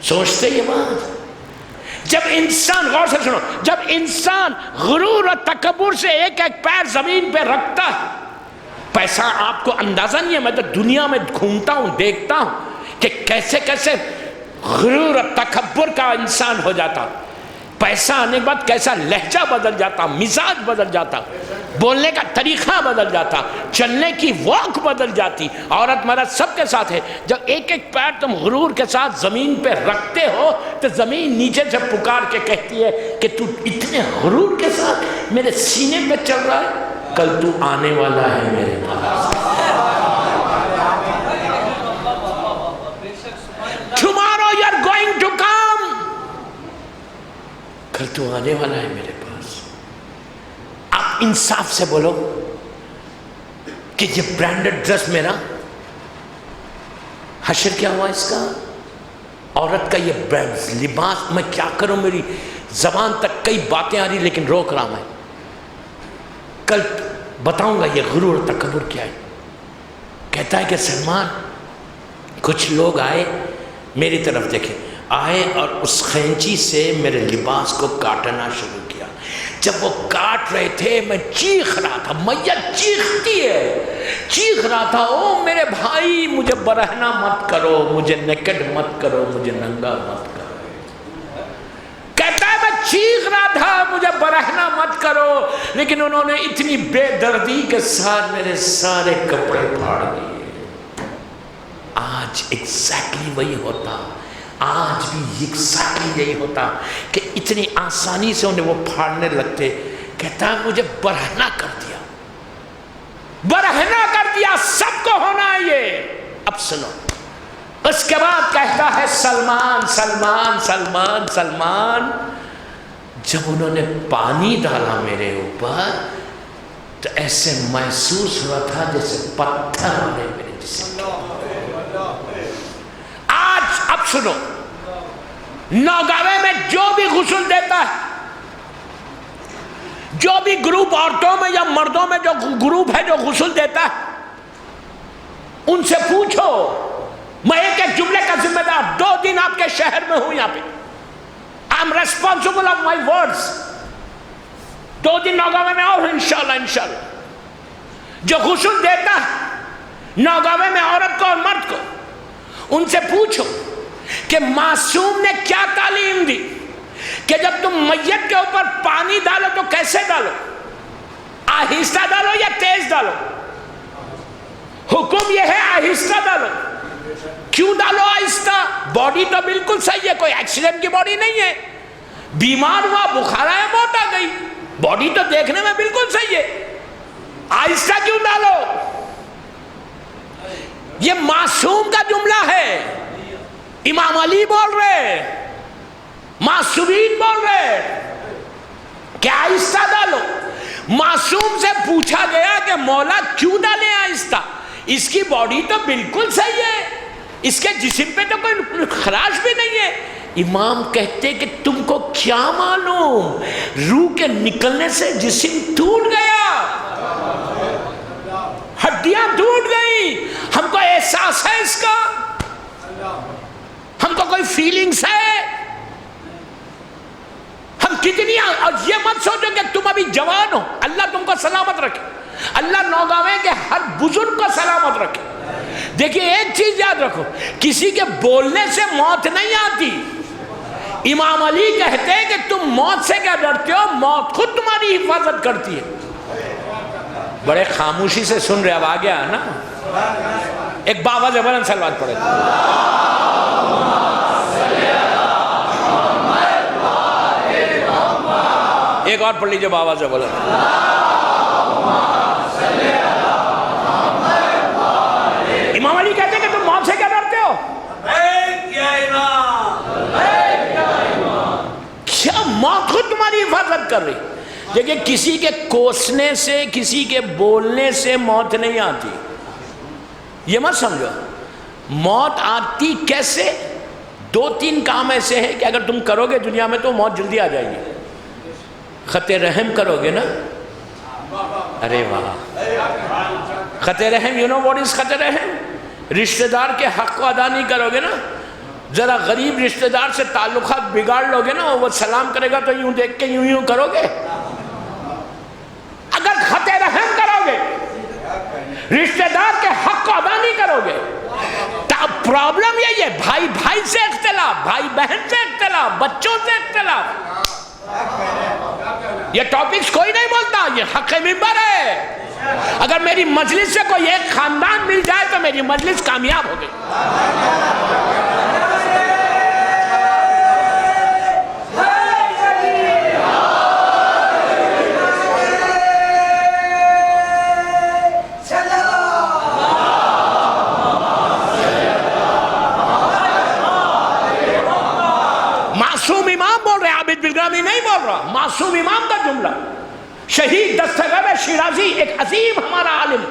سوچتے یہ بات؟ جب انسان، غور سے سنو، جب انسان غرور اور تکبر سے ایک ایک پیر زمین پہ رکھتا ہے، پیسہ آپ کو اندازہ نہیں ہے، میں تو دنیا میں گھومتا ہوں، دیکھتا ہوں کہ کیسے کیسے غرور اور تکبر کا انسان ہو جاتا، پیسہ آنے کے بعد کیسا لہجہ بدل جاتا، مزاج بدل جاتا، بولنے کا طریقہ بدل جاتا، چلنے کی واک بدل جاتی۔ عورت مرد سب کے ساتھ ہے، جب ایک ایک پیر تم غرور کے ساتھ زمین پہ رکھتے ہو تو زمین نیچے سے پکار کے کہتی ہے کہ تو اتنے غرور کے ساتھ میرے سینے پہ چل رہا ہے، کل تو آنے والا ہے میرے پاس، tomorrow you are going to come، کل تو آنے والا ہے میرے پاس۔ آپ انصاف سے بولو کہ یہ برانڈڈ ڈریس میرا حشر کیا ہوا اس کا؟ عورت کا یہ لباس، میں کیا کروں، میری زبان تک کئی باتیں آ رہی لیکن روک رہا میں، کل بتاؤں گا یہ غرور اور تکبر کیا ہے۔ کہتا ہے کہ سلمان کچھ لوگ آئے، میری طرف دیکھیں، آئے اور اس خینچی سے میرے لباس کو کاٹنا شروع کیا۔ جب وہ کاٹ رہے تھے میں چیخ رہا تھا، میت چیختی ہے، چیخ رہا تھا، او میرے بھائی مجھے برہنہ مت کرو، مجھے نیکڈ مت کرو، مجھے ننگا مت کرو۔ کہتا ہے میں چیخ رہا تھا مجھے برہنہ مت کرو، لیکن انہوں نے اتنی بے دردی کے ساتھ میرے سارے کپڑے پھاڑ دیے۔ آج ایگزیکٹلی وہی ہوتا، آج بھی ایگزیکٹلی یہی ہوتا کہ اتنی آسانی سے انہیں وہ پھاڑنے لگتے۔ کہتا ہے مجھے برہنہ کر دیا، برہنہ کر دیا، سب کو ہونا ہے یہ۔ اب سنو، اس کے بعد کہتا ہے سلمان سلمان سلمان سلمان، جب انہوں نے پانی ڈالا میرے اوپر تو ایسے محسوس ہوا تھا جیسے پتھر آنے میرے جسم. آج اب سنو، نوگاوے میں جو بھی غسل دیتا ہے، جو بھی گروپ عورتوں میں یا مردوں میں جو گروپ ہے جو غسل دیتا ہے، ان سے پوچھو. میں ایک جملے کا ذمہ دار، 2 دن آپ کے شہر میں ہوں یہاں پہ. I am responsible of my words. 2 دن نوگاوے میں اور انشاءاللہ. جو غسل دیتا ہے نوگاوے میں عورت کو اور مرد کو، ان سے پوچھو کہ معصوم نے کیا تعلیم دی کہ جب تم میت کے اوپر پانی ڈالو تو کیسے ڈالو؟ آہستہ ڈالو یا تیز ڈالو؟ حکم یہ ہے آہستہ ڈالو. کیوں ڈالو آہستہ؟ باڈی تو بالکل صحیح ہے، کوئی ایکسیڈنٹ کی باڈی نہیں ہے. بیمار ہوا، بخار آیا، موت آ گئی، باڈی تو دیکھنے میں بالکل صحیح ہے. آہستہ کیوں ڈالو؟ یہ معصوم کا جملہ ہے. امام علی بول رہے، معصومین بول رہے کہ آہستہ ڈالو. معصوم سے پوچھا گیا کہ مولا کیوں ڈالیں آہستہ؟ اس کی باڈی تو بالکل صحیح ہے، اس کے جسم پہ تو کوئی خراش بھی نہیں ہے. امام کہتے کہ تم کو کیا معلوم، روح کے نکلنے سے جسم ٹوٹ گیا، ہڈیاں ٹوٹ گئی. ہم کو احساس ہے اس کا، ہم کو کوئی فیلنگز ہے. ہم کتنی، اور یہ مت سوچو کہ تم ابھی جوان ہو. اللہ تم کو سلامت رکھے، اللہ نوگاوے کے ہر بزرگ کو سلامت رکھے. دیکھیے ایک چیز یاد رکھو، کسی کے بولنے سے موت نہیں آتی. امام علی کہتے ہیں کہ تم موت سے کیا ڈرتے ہو، موت خود تمہاری حفاظت کرتی ہے. بڑے خاموشی سے سن رہے، اب آ گیا نا. ایک باواز بلند صلوات پڑھے. ایک اور پڑھ لیجئے باواز بلند. امام علی کہتے ہیں کہ تم موت سے کیا ڈرتے ہو؟ کیا موت خود تمہاری حفاظت کر رہی. دیکھیں کسی کے کوسنے سے، کسی کے بولنے سے موت نہیں آتی. یہ مت سمجھو. موت آتی کیسے؟ 2-3 کام ایسے ہیں کہ اگر تم کرو گے دنیا میں تو موت جلدی آ جائے گی. خط رحم کرو گے نا، ارے واہ، خط رحم، یو نو واٹ از خط رحم؟ رشتہ دار کے حق کو ادا نہیں کرو گے نا. ذرا غریب رشتہ دار سے تعلقات بگاڑ لو گے نا، وہ سلام کرے گا تو یوں دیکھ کے یوں کرو گے. اگر خط رحم کرو گے، رشتہ دار کے حق کو ادا نہیں کرو گے، تو پرابلم یہی ہے، بھائی بھائی سے اختلاف، بھائی بہن سے اختلاف، بچوں سے اختلاف. یہ ٹاپکس کوئی نہیں بولتا، یہ حق منبر ہے. اگر میری مجلس سے کوئی ایک خاندان مل جائے تو میری مجلس کامیاب ہو گئی. معصوم امام بول رہے، عابد بلگرامی نہیں بول رہا. معصوم امام کا جملہ. شہید دستگیر شیرازی ایک عظیم ہمارا عالم،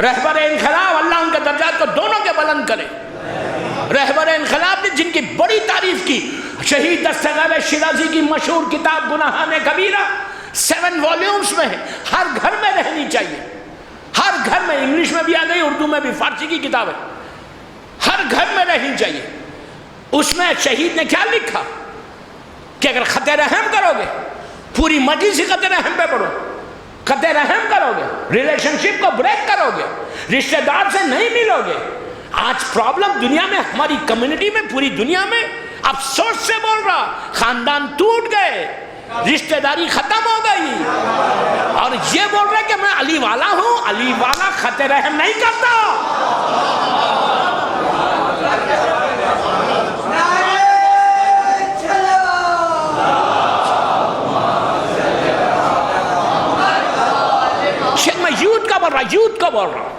رہبر انقلاب، اللہ ان کے درجات کو دونوں کے بلند کرے. رہبر انقلاب نے جن کی بڑی تعریف کی، شہید دستگیر شیرازی کی مشہور کتاب گناہان کبیرہ 7 والیومز میں ہے، ہر گھر میں رہنی چاہیے. ہر گھر میں، انگلش میں بھی آ گئی، اردو میں بھی، فارسی کی کتاب ہے، ہر گھر میں رہنی چاہیے. اس میں شہید نے کیا لکھا کہ اگر خط رحم کرو گے، پوری مجلس ہی خط رحم پہ پڑھو، خط رحم کرو گے، ریلیشن شپ کو بریک کرو گے، رشتہ دار سے نہیں ملو گے. آج پرابلم دنیا میں، ہماری کمیونٹی میں، پوری دنیا میں، افسوس سے بول رہا، خاندان ٹوٹ گئے، رشتہ داری ختم ہو گئی، اور یہ بول رہے کہ میں علی والا ہوں. علی والا خط رحم نہیں کرتا. میں یوتھ کو بول رہا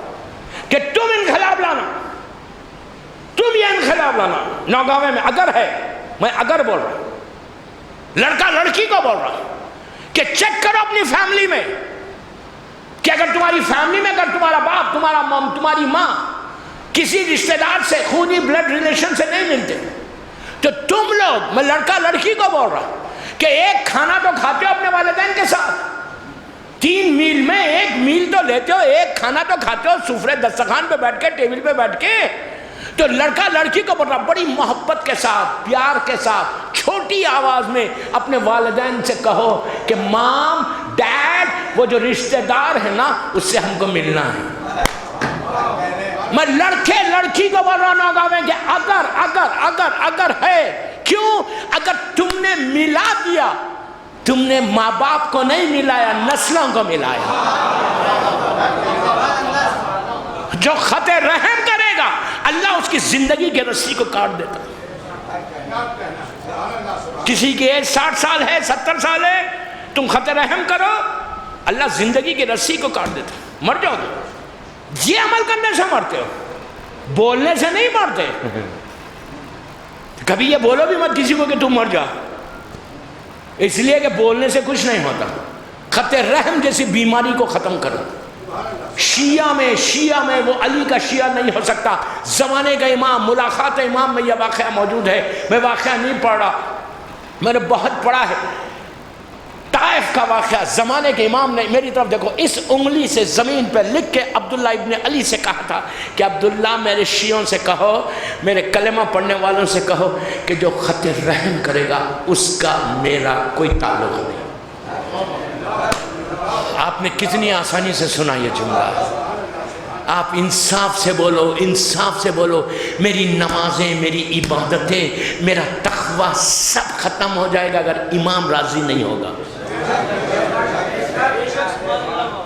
کہ تم انقلاب لانا، تم یہ انقلاب لانا نوگاوے میں. اگر ہے، میں اگر بول رہا ہوں، لڑکا لڑکی کو بول رہا کہ چیک کرو اپنی فیملی میں کہ اگر تمہاری فیملی میں اگر تمہارا باپ، تمہارا مام، تمہاری ماں کسی رشتہ دار سے خونی بلڈ ریلیشن سے نہیں ملتے تو تم لوگ، میں لڑکا لڑکی کو بول رہا کہ ایک کھانا تو کھاتے ہو اپنے والدین کے ساتھ، 3 میل میں 1 میل تو لیتے ہو، ایک کھانا تو کھاتے ہو سفرے دسترخوان پہ بیٹھ کے، ٹیبل پہ بیٹھ کے. تو لڑکا لڑکی کو بول رہا بڑی محبت کے ساتھ، پیار کے ساتھ، چھوٹی آواز میں اپنے والدین سے کہو کہ مام، ڈیڈ، وہ جو رشتہ دار ہے نا اس سے ہم کو ملنا ہے. میں لڑکے لڑکی کو بول رہا نوگاں میں کہ اگر ہے، کیوں؟ اگر تم نے ملا دیا، تم نے ماں باپ کو نہیں ملایا، نسلوں کو ملایا. جو خط رحم کرے گا اللہ اس کی زندگی کے رسی کو کاٹ دیتا. کسی کی ایج 60 سال ہے، 70 سال ہے، تم خط رحم کرو، اللہ زندگی کی رسی کو کاٹ دیتا. مر جاؤ گے. یہ عمل کرنے سے مرتے ہو، بولنے سے نہیں مرتے. کبھی یہ بولو بھی مت کسی کو کہ تم مر جا، اس لیے کہ بولنے سے کچھ نہیں ہوتا. خط رحم جیسی بیماری کو ختم کرو. شیعہ میں وہ علی کا شیعہ نہیں ہو سکتا. زمانے کا امام، ملاقات امام میں یہ واقعہ موجود ہے. میں واقعہ نہیں پڑھ رہا، میں نے بہت پڑھا ہے. طائف کا واقعہ. زمانے کے امام نے، میری طرف دیکھو، اس انگلی سے زمین پہ لکھ کے عبداللہ ابن علی سے کہا تھا کہ عبداللہ میرے شیعوں سے کہو، میرے کلمہ پڑھنے والوں سے کہو کہ جو خط رحم کرے گا اس کا میرا کوئی تعلق نہیں. آپ نے کتنی آسانی سے سنا یہ جملہ. آپ انصاف سے بولو، انصاف سے بولو. میری نمازیں، میری عبادتیں، میرا تقوی سب ختم ہو جائے گا اگر امام راضی نہیں ہوگا.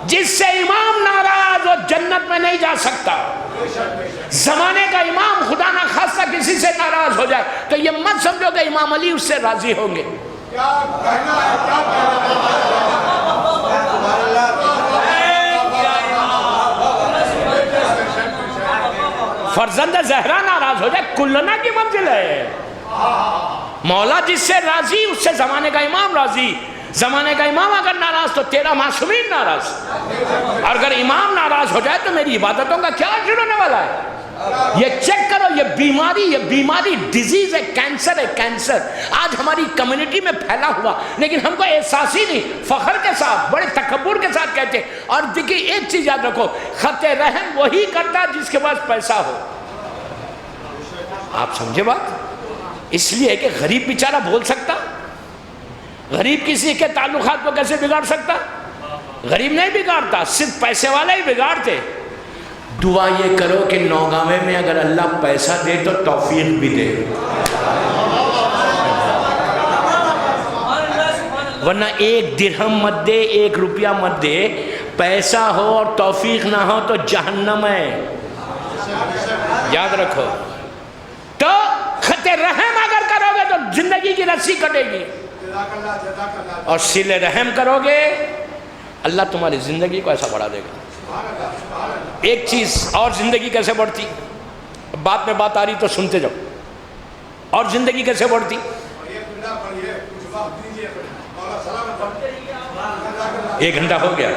جس سے امام ناراض وہ جنت میں نہیں جا سکتا. زمانے کا امام خدا نہ خواستہ کسی سے ناراض ہو جائے تو یہ مت سمجھو کہ امام علی اس سے راضی ہوں گے. فرزند زہرا ناراض ہو جائے کلنا کی منزل ہے. مولا جس سے راضی اس سے زمانے کا امام راضی. زمانے کا امام اگر ناراض تو تیرا معصومین ناراض. اور اگر امام ناراض ہو جائے تو میری عبادتوں کا کیا اجر ہونے والا ہے؟ یہ چیک کرو. یہ بیماری ڈیزیز ہے، کینسر ہے. کینسر آج ہماری کمیونٹی میں پھیلا ہوا، لیکن ہم کو احساس ہی نہیں. فخر کے ساتھ، بڑے تکبر کے ساتھ کہتے ہیں. اور دیکھیے ایک چیز یاد رکھو، خط رحم وہی کرتا ہے جس کے پاس پیسہ ہو. آپ سمجھے بات؟ اس لیے کہ غریب بیچارہ بول سکتا؟ غریب کسی کے تعلقات کو کیسے بگاڑ سکتا؟ غریب نہیں بگاڑتا، صرف پیسے والا ہی بگاڑتے. دعا یہ کرو کہ نوگاوے میں اگر اللہ پیسہ دے تو توفیق بھی دے، ورنہ 1 درہم مت دے، 1 روپیہ مت دے. پیسہ ہو اور توفیق نہ ہو تو جہنم ہے. یاد رکھو. تو خط رحم اگر کرو گے تو زندگی کی رسی کٹے گی، اور صلہ رحم کرو گے اللہ تمہاری زندگی کو ایسا بڑھا دے گا. ایک چیز اور، زندگی کیسے بڑھتی؟ بات میں بات آ رہی تو سنتے جاؤ. اور زندگی کیسے بڑھتی؟ 1 گھنٹہ ہو گیا.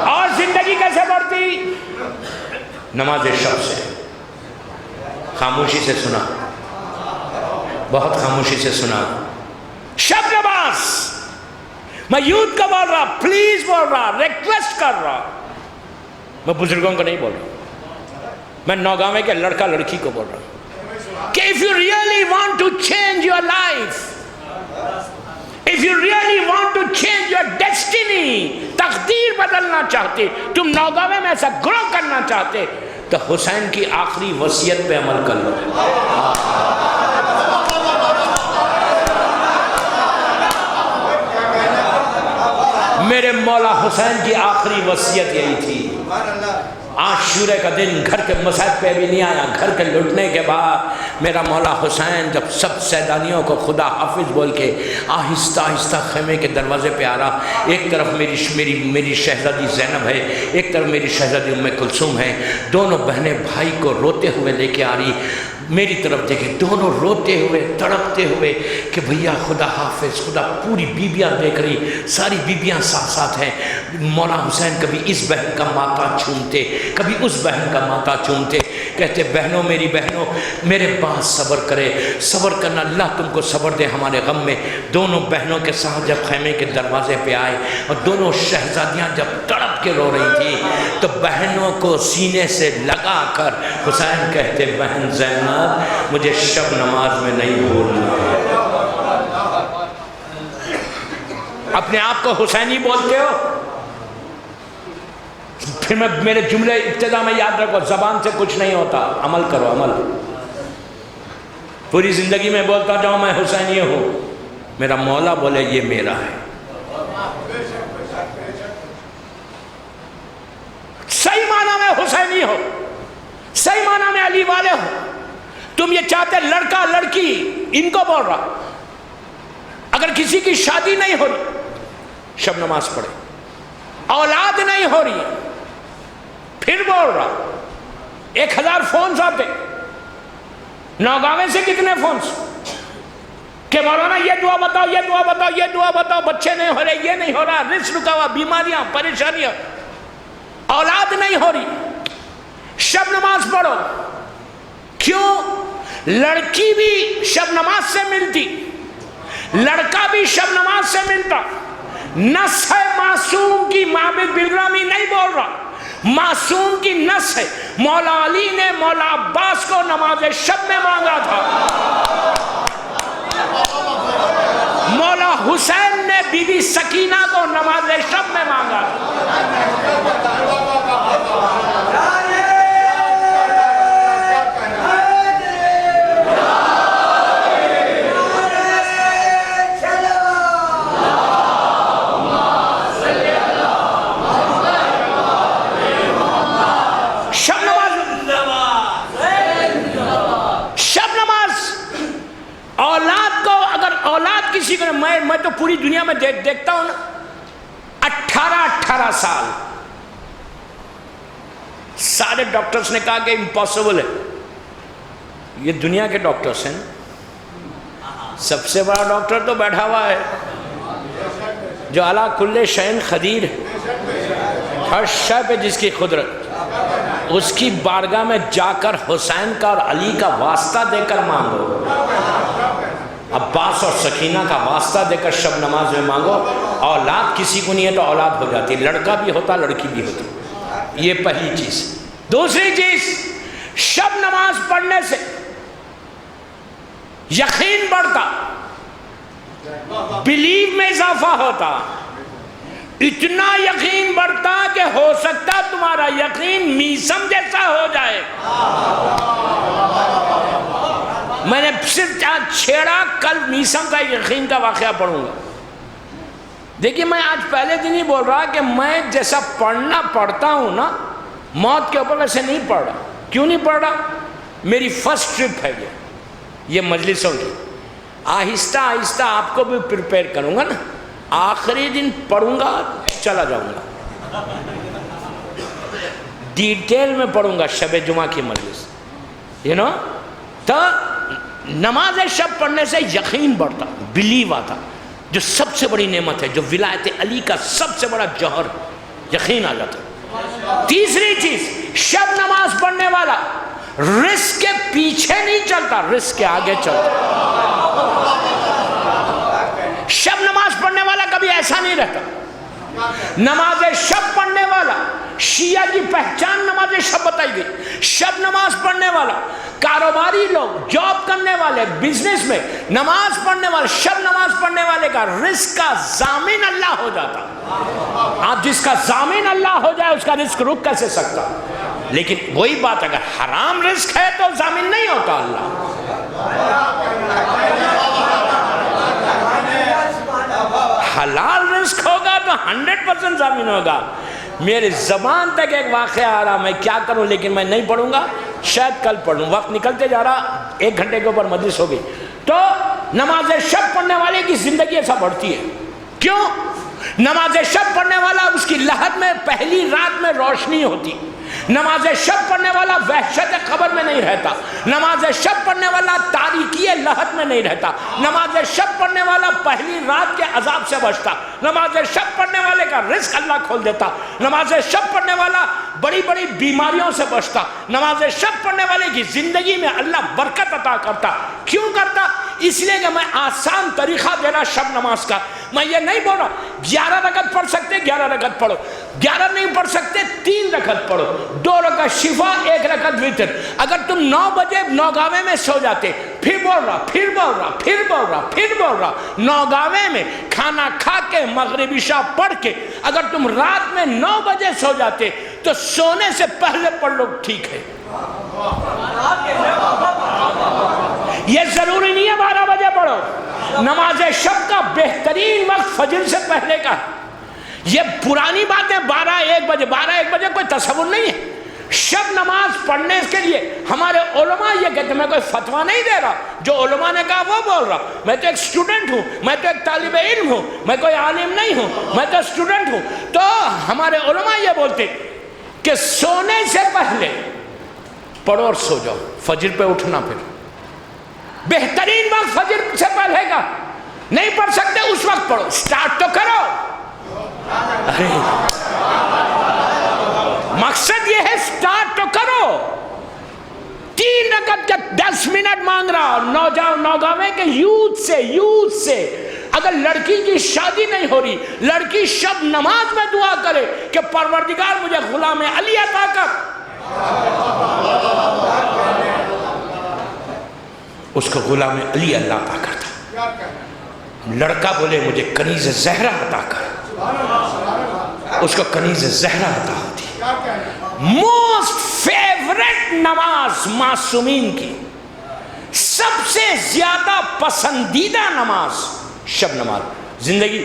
اور زندگی کیسے بڑھتی؟ نماز شب سے. خاموشی سے سنا، بہت خاموشی سے سنا. شب نماز. میں یوتھ کو بول رہا، پلیز بول رہا، ریکویسٹ کر رہا. میں بزرگوں کو نہیں بول رہا، میں نوگاوے کے لڑکا لڑکی کو بول رہا کہ if you really want to change your life, if you really want to change your destiny, تقدیر بدلنا چاہتے، تم نوگاوے میں ایسا گرو کرنا چاہتے تو حسین کی آخری وصیت پہ عمل کر لو. میرے مولا حسین کی آخری وصیت یہی تھی. عاشورے کا دن گھر کے مسجد پہ بھی نہیں آیا. گھر کے لٹنے کے بعد میرا مولا حسین جب سب سیدانیوں کو خدا حافظ بول کے آہستہ آہستہ خیمے کے دروازے پہ آ رہا. ایک طرف میری شہزادی زینب ہے، ایک طرف میری شہزادی ام کلثوم ہے. دونوں بہنیں بھائی کو روتے ہوئے لے کے آ رہی. میری طرف دیکھیں، دونوں روتے ہوئے تڑپتے ہوئے کہ بھیا خدا حافظ، خدا، پوری بیبیاں دیکھ رہی، ساری بیبیاں ساتھ ساتھ ہیں۔ مولا حسین کبھی اس بہن کا ماتھا چومتے، کبھی اس بہن کا ماتھا چومتے، کہتے بہنوں، میری بہنوں، میرے پاس صبر کرے، صبر کرنا، اللہ تم کو صبر دے ہمارے غم میں۔ دونوں بہنوں کے ساتھ جب خیمے کے دروازے پہ آئے اور دونوں شہزادیاں جب تڑپ کے رو رہی تھی تو بہنوں کو سینے سے لگا کر حسین کہتے بہن زینب مجھے شب نماز میں نہیں بھولنا ہے۔ اپنے آپ کو حسینی بولتے ہو؟ پھر میں میرے جملے ابتدا میں یاد رکھو، زبان سے کچھ نہیں ہوتا، عمل کرو، عمل۔ پوری زندگی میں بولتا جاؤں میں حسینی ہوں، میرا مولا بولے یہ میرا ہے۔ صحیح معنی میں حسینی ہو، صحیح معنی میں علی والے ہو۔ تم یہ چاہتے لڑکا لڑکی، ان کو بول رہا، اگر کسی کی شادی نہیں ہو رہی شب نماز پڑھے، اولاد نہیں ہو رہی پھر بول رہا 1000 فونز آتے، نوگاوے سے کتنے فونز کہ مولانا یہ دعا بتاؤ، یہ دعا بتاؤ، یہ دعا بتاؤ، بچے نہیں ہو رہے، یہ نہیں ہو رہا، رزق رکا ہوا، بیماریاں، پریشانیاں، اولاد نہیں ہو رہی، شب نماز پڑھو۔ کیوں؟ لڑکی بھی شب نماز سے ملتی، لڑکا بھی شب نماز سے ملتا۔ نس ہے معصوم کی، معبد بلرامی نہیں بول رہا، معصوم کی نس ہے۔ مولا علی نے مولا عباس کو نماز شب میں مانگا تھا، مولا حسین نے بی بی سکینہ کو نماز شب میں مانگا تھا۔ کسی کو میں تو پوری دنیا میں دیکھتا ہوں نا، 18 سال سارے ڈاکٹرز نے کہا کہ امپاسبل ہے، یہ دنیا کے ڈاکٹرز ہیں، سب سے بڑا ڈاکٹر تو بیٹھا ہوا ہے جو علی کل شیء قدیر ہے، ہر شے پہ جس کی قدرت، اس کی بارگاہ میں جا کر حسین کا اور علی کا واسطہ دے کر مانگو، عباس اور سکینہ کا واسطہ دے کر شب نماز میں مانگو۔ اولاد کسی کو نہیں ہے تو اولاد ہو جاتی، لڑکا بھی ہوتا لڑکی بھی ہوتی، یہ پہلی چیز۔ دوسری چیز، شب نماز پڑھنے سے یقین بڑھتا، بلیو میں اضافہ ہوتا، اتنا یقین بڑھتا کہ ہو سکتا تمہارا یقین میسم جیسا ہو جائے۔ میں نے صرف چھیڑا، کل میسم کا یقین کا واقعہ پڑھوں گا۔ دیکھیے میں آج پہلے دن ہی بول رہا کہ میں جیسا پڑھنا پڑھتا ہوں نا، موت کے اوپر ویسے نہیں پڑھ رہا۔ کیوں نہیں پڑھ رہا؟ میری فرسٹ ٹرپ ہے یہ مجلسوں کی، آہستہ آہستہ آپ کو بھی پریپیئر کروں گا نا، آخری دن پڑھوں گا چلا جاؤں گا، ڈیٹیل میں پڑھوں گا شب جمعہ کی مجلس، تو نماز شب پڑھنے سے یقین بڑھتا، بلیو آتا، جو سب سے بڑی نعمت ہے، جو ولایت علی کا سب سے بڑا جوہر، یقین آ جاتا۔ تیسری چیز، شب نماز پڑھنے والا رزق کے پیچھے نہیں چلتا، رزق کے آگے چلتا۔ شب نماز پڑھنے والا کبھی ایسا نہیں رہتا۔ نماز شب پڑھنے والا، شیعہ کی پہچان نماز شب بتائی گئی، شب نماز پڑھنے والا، کاروباری لوگ، جاب کرنے والے، بزنس میں نماز پڑھنے والے، شب نماز پڑھنے والے کا رزق کا ضامن اللہ ہو جاتا۔ آپ جس کا ضامن اللہ ہو جائے اس کا رزق رک کیسے سکتا؟ لیکن وہی بات، اگر حرام رزق ہے تو ضامن نہیں ہوتا اللہ۔ حلال رزق ہوگا تو 100% ضامن ہوگا۔ میرے زبان تک ایک واقعہ آ رہا، میں کیا کروں، لیکن میں نہیں پڑھوں گا، شاید کل پڑھوں، وقت نکلتے جا رہا، 1 گھنٹے کے اوپر مجلس ہو گئی۔ تو نماز شب پڑھنے والے کی زندگی ایسا بڑھتی ہے، کیوں؟ نماز شب پڑھنے والا، اس کی لحد میں پہلی رات میں روشنی ہوتی، نماز شب پڑھنے والا وحشت قبر میں نہیں رہتا، نماز شب پڑھنے والا تاریکی لحد میں نہیں رہتا، نماز شب پڑھنے والا پہلی رات کے عذاب سے بچتا، نماز شب پڑھنے والے کا رزق اللہ کھول دیتا، نماز شب پڑھنے والا بڑی بڑی بیماریوں سے بچتا، نماز شب پڑھنے والے کی زندگی میں اللہ برکت عطا کرتا۔ کیوں کرتا؟ اس لیے کہ میں آسان طریقہ دے رہا شب نماز کا۔ میں یہ نہیں بول رہا 11 رکعت پڑھ سکتے 11 رکعت پڑھو، 11 نہیں پڑھ سکتے 3 رکعت پڑھو، 2 رکعت شفا 1 رکعت وتر۔ اگر تم 9 بجے نوگاوے میں سو جاتے، پھر بول رہا 9گاوے میں کھانا کھا کے مغرب عشاء پڑھ کے اگر تم رات میں 9 بجے سو جاتے تو سونے سے پہلے پڑھ لو، ٹھیک ہے۔ یہ ضروری نہیں ہے 12 بجے پڑھو، نماز شب کا بہترین وقت فجر سے پہلے کا ہے۔ یہ پرانی بات ہے 12-1 بجے کوئی تصور نہیں ہے۔ شب نماز پڑھنے کے لیے ہمارے علماء یہ کہتے ہیں، میں کوئی فتویٰ نہیں دے رہا، جو علماء نے کہا وہ بول رہا، میں تو ایک سٹوڈنٹ ہوں، میں تو ایک طالب علم ہوں، میں کوئی عالم نہیں ہوں، میں تو سٹوڈنٹ ہوں۔ تو ہمارے علماء یہ بولتے کہ سونے سے پہلے پڑھو اور سو جاؤ، فجر پہ اٹھنا پھر بہترین وقت فجر سے پہلے کا۔ نہیں پڑھ سکتے اس وقت پڑھو، سٹارٹ تو کرو۔ مقصد یہ ہے سٹارٹ تو کرو۔ 3 رکعت کا 10 منٹ مانگ رہا، نوگاوے کے یوتھ سے اگر لڑکی کی شادی نہیں ہو رہی، لڑکی شب نماز میں دعا کرے کہ پروردگار مجھے غلام علی عطا کر، اس کو غلام علی اللہ عطا کرتا۔ لڑکا بولے مجھے کنیز زہرا عطا کر، اس کو کنیز زہرا عطا ہوتی۔ موسٹ فیورٹ نماز معصومین کی، سب سے زیادہ پسندیدہ نماز شب نماز۔ زندگی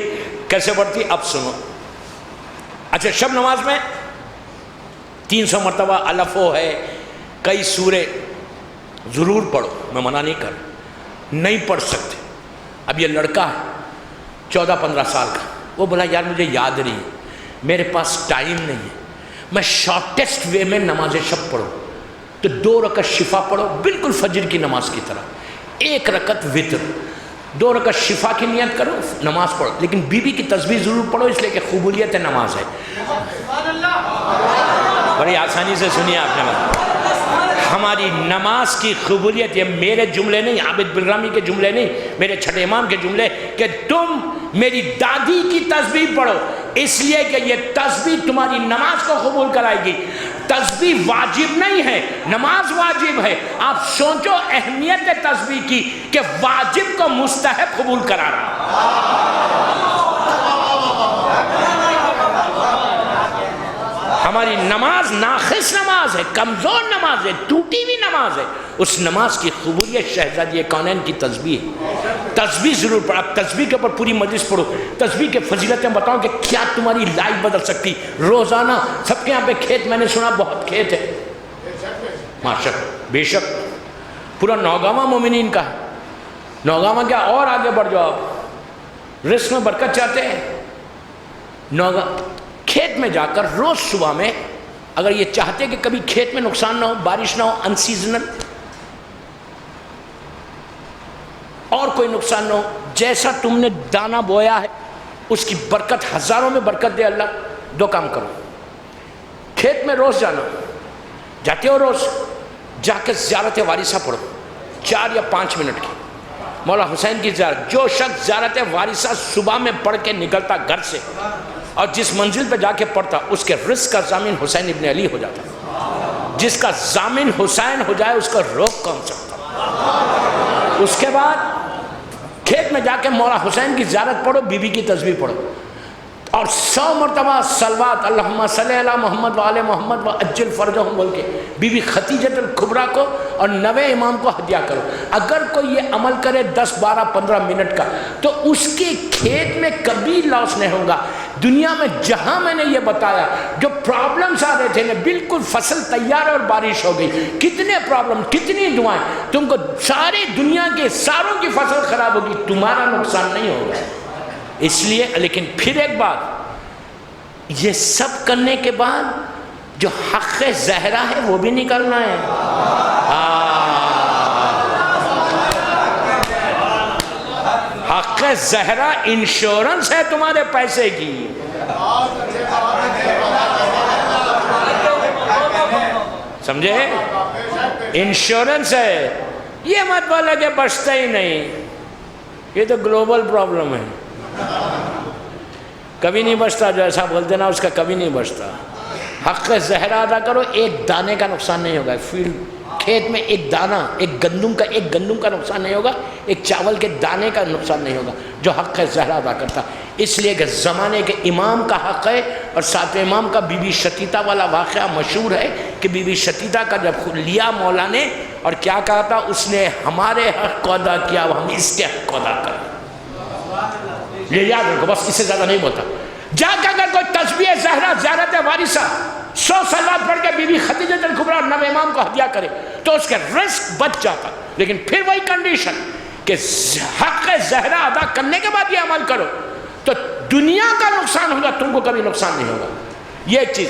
کیسے بڑھتی اب سنو۔ اچھا، شب نماز میں 300 مرتبہ الفو ہے، کئی سورے ضرور پڑھو، میں منع نہیں کر، نہیں پڑھ سکتے۔ اب یہ لڑکا ہے 14-15 سال کا، وہ بولا یار مجھے یاد نہیں، میرے پاس ٹائم نہیں ہے، میں شارٹیسٹ وے میں نماز شب پڑھوں تو 2 رکعت شفا پڑھو بالکل فجر کی نماز کی طرح، 1 رکعت وتر، 2 رکعت شفا کی نیت کرو، نماز پڑھو، لیکن بیوی کی تسبیح ضرور پڑھو، اس لیے کہ قبولیت نماز ہے۔ بڑی آسانی سے سنیے آپ نے بات، ہماری نماز کی قبولیت، یہ میرے جملے نہیں، عابد بالرامی کے جملے نہیں، میرے چھٹے امام کے جملے، کہ تم میری دادی کی تسبیح پڑھو، اس لیے کہ یہ تسبیح تمہاری نماز کو قبول کرائے گی۔ تسبیح واجب نہیں ہے، نماز واجب ہے۔ آپ سوچو اہمیت تسبیح کی کہ واجب کو مستحب قبول کرا رہا۔ ہماری نماز ناقص نماز ہے، کمزور نماز ہے، ٹوٹی ہوئی نماز ہے، اس نماز کی قبولیت شہزادی کونین کی تسبیح ہے۔ تسبیح ضرور پڑھو، اب تسبیح کے اوپر پوری مجلس پڑھو، تسبیح کے فضیلتیں بتاؤں کہ کیا تمہاری لائف بدل سکتی۔ روزانہ سب کے یہاں پہ کھیت، میں نے سنا بہت کھیت ہے، ماشاءاللہ، بے شک پورا نوگاواں مومنین کا ہے۔ نوگاواں کیا، اور آگے بڑھ جاؤ، آپ رزق میں برکت چاہتے ہیں، کھیت میں جا کر روز صبح میں، اگر یہ چاہتے کہ کبھی کھیت میں نقصان نہ ہو، بارش نہ ہو، ان سیزنل اور کوئی نقصان نہ ہو، جیسا تم نے دانہ بویا ہے اس کی برکت ہزاروں میں برکت دے اللہ۔ 2 کام کرو، کھیت میں روز جانا، جاتے ہو روز، جا کے زیارت وارثہ پڑھو 4 یا 5 منٹ کی، مولا حسین کی زیارت۔ جو شخص زیارت وارثہ صبح میں پڑھ کے نکلتا گھر سے اور جس منزل پہ جا کے پڑھتا، اس کے رزق کا ضامن حسین ابن علی ہو جاتا۔ جس کا ضامن حسین ہو جائے اس کا روک کون سکتا۔ اس کے بعد کھیت میں جا کے مولا حسین کی زیارت پڑھو، بی بی کی تسبیح پڑھو، اور 100 مرتبہ صلوات اللہم صلی علی محمد وآل محمد وعجل فرجہم بول کے بی بی خدیجۃ الکبریٰ کو اور 9 امام کو ہدیہ کرو۔ اگر کوئی یہ عمل کرے 10 12 15 منٹ کا تو اس کے کھیت میں کبھی لاس نہیں ہوگا۔ دنیا میں جہاں میں نے یہ بتایا جو پرابلمز آ رہے تھے نا، بالکل فصل تیار اور بارش ہو گئی، کتنے پرابلم، کتنی دعائیں، تم کو ساری دنیا کے ساروں کی فصل خراب ہوگی، تمہارا نقصان نہیں ہوگا۔ اس لیے، لیکن پھر ایک بات، یہ سب کرنے کے بعد جو حق زہرا ہے وہ بھی نکلنا ہے. حق زہرا انشورنس ہے تمہارے پیسے کی. سمجھے؟ انشورنس ہے. یہ مت بولا کہ بچتا ہی نہیں، یہ تو گلوبل پرابلم ہے. کبھی نہیں بچتا، جو ایسا بولتے نا اس کا کبھی نہیں بچتا. حق زہرا ادا کرو، ایک دانے کا نقصان نہیں ہوگا. کھیت میں ایک دانہ، ایک گندم کا نقصان نہیں ہوگا، ایک چاول کے دانے کا نقصان نہیں ہوگا جو حق زہرا ادا کرتا. اس لیے کہ زمانے کے امام کا حق ہے. اور ساتھ امام کا بی بی شتیتا والا واقعہ مشہور ہے کہ بی بی شتیتا کا جب لیا مولا نے اور کیا کہا تھا، اس نے ہمارے حق کو ادا کیا، ہم اس کے حق کو ادا کریں. یہ یاد رکھو، بس اس سے زیادہ نہیں بولتا. جا کے اگر کوئی تسبیح زہرا زیارت وارثہ 100 صلوات پڑھ کے بی بی خدیجہ الکبریٰ اور نبی امام کو ہدیہ کرے تو اس کے رزق بچ جاتا. لیکن پھر وہی کنڈیشن کہ حق زہرا ادا کرنے کے بعد یہ عمل کرو تو دنیا کا نقصان ہوگا، تم کو کبھی نقصان نہیں ہوگا. یہ ایک چیز.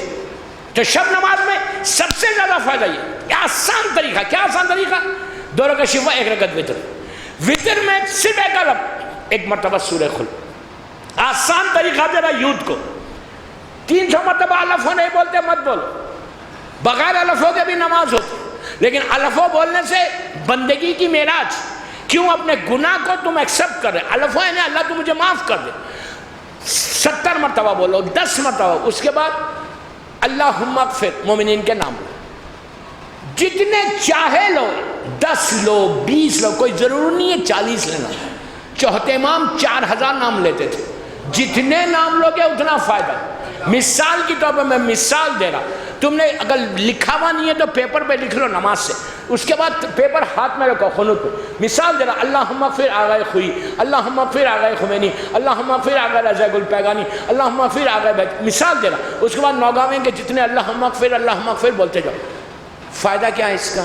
تو شب نماز میں سب سے زیادہ فائدہ یہ آسان طریقہ. کیا آسان طریقہ؟ 2 رکعت شفا، 1 رکعت وتر. وتر میں صرف ایک مرتبہ سورہ خلق. آسان طریقہ ذرا یوتھ کو 300 مرتبہ الف نہیں بولتے مت بولو. بغیر الفوں کے بھی نماز ہوتی، لیکن الفوں بولنے سے بندگی کی معراج. کیوں اپنے گناہ کو تم ایکسپٹ کر رہے؟ الفوں یعنی اللہ تو مجھے معاف کر دے. 70 مرتبہ بولو، 10 مرتبہ. اس کے بعد اللہم اغفر، مومنین کے نام لو، جتنے چاہے لو، 10 لو، 20 لو، کوئی ضرور نہیں ہے 40 لینا. چوتھے امام 4000 نام لیتے تھے. جتنے نام لوگے اتنا فائدہ. مثال کی طور پر میں مثال دے رہا، تم نے اگر لکھا ہوا نہیں ہے تو پیپر پہ لکھ لو نماز سے. اس کے بعد پیپر ہاتھ میں رکھو قنوت پہ. مثال دے رہا، اللہم اغفر آغا خوئی، اللہم اغفر آغا خمینی، اللہم اغفر آغا رضا گل پیگانی، اللہم اغفر آغا بیت. مثال دے رہا. اس کے بعد نوگاویں کے جتنے اللہم اغفر بولتے جاؤ. فائدہ کیا ہے اس کا؟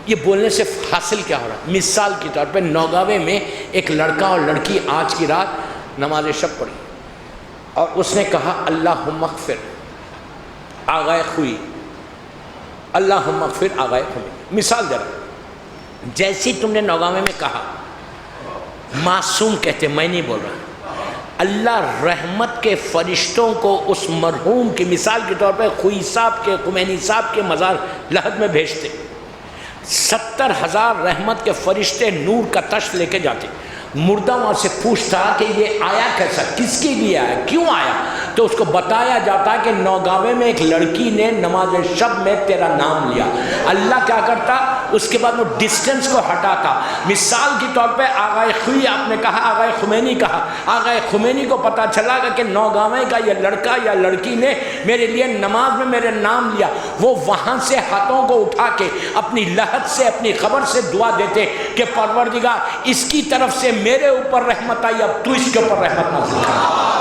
یہ بولنے سے حاصل کیا ہو رہا؟ مثال کی طور پہ نوگاوے میں ایک لڑکا اور لڑکی آج کی رات نماز شب پڑھی اور اس نے کہا اللہم اغفر آغائے خوئی، اللہم اغفر آغائے خوئی. مثال دے رہا، جیسی تم نے نوگاوے میں کہا، معصوم کہتے، میں نہیں بول رہا، اللہ رحمت کے فرشتوں کو اس مرحوم کی مثال کے طور پہ خوئی صاحب کے، خمینی صاحب کے مزار لحد میں بھیجتے. 70,000 رحمت کے فرشتے نور کا تشت لے کے جاتے. مردہ وہاں سے پوچھتا کہ یہ آیا کیسا، کس کے لیے آیا، کیوں آیا؟ تو اس کو بتایا جاتا کہ نوگاوے میں ایک لڑکی نے نماز شب میں تیرا نام لیا. اللہ کیا کرتا؟ اس کے بعد وہ ڈسٹنس کو ہٹاتا. مثال کی طور پہ آغائے خوئی آپ نے کہا، آغائے خمینی کہا. آغائے خمینی کو پتا چلا کہ نوگاوے کا یہ لڑکا یا لڑکی نے میرے لیے نماز میں میرے نام لیا. وہ وہاں سے ہاتھوں کو اٹھا کے اپنی لحد سے، اپنی خبر سے دعا دیتے کہ پروردگار اس کی طرف سے میرے اوپر رحمت آئی، اب تو اس کے اوپر رحمت نازل کر.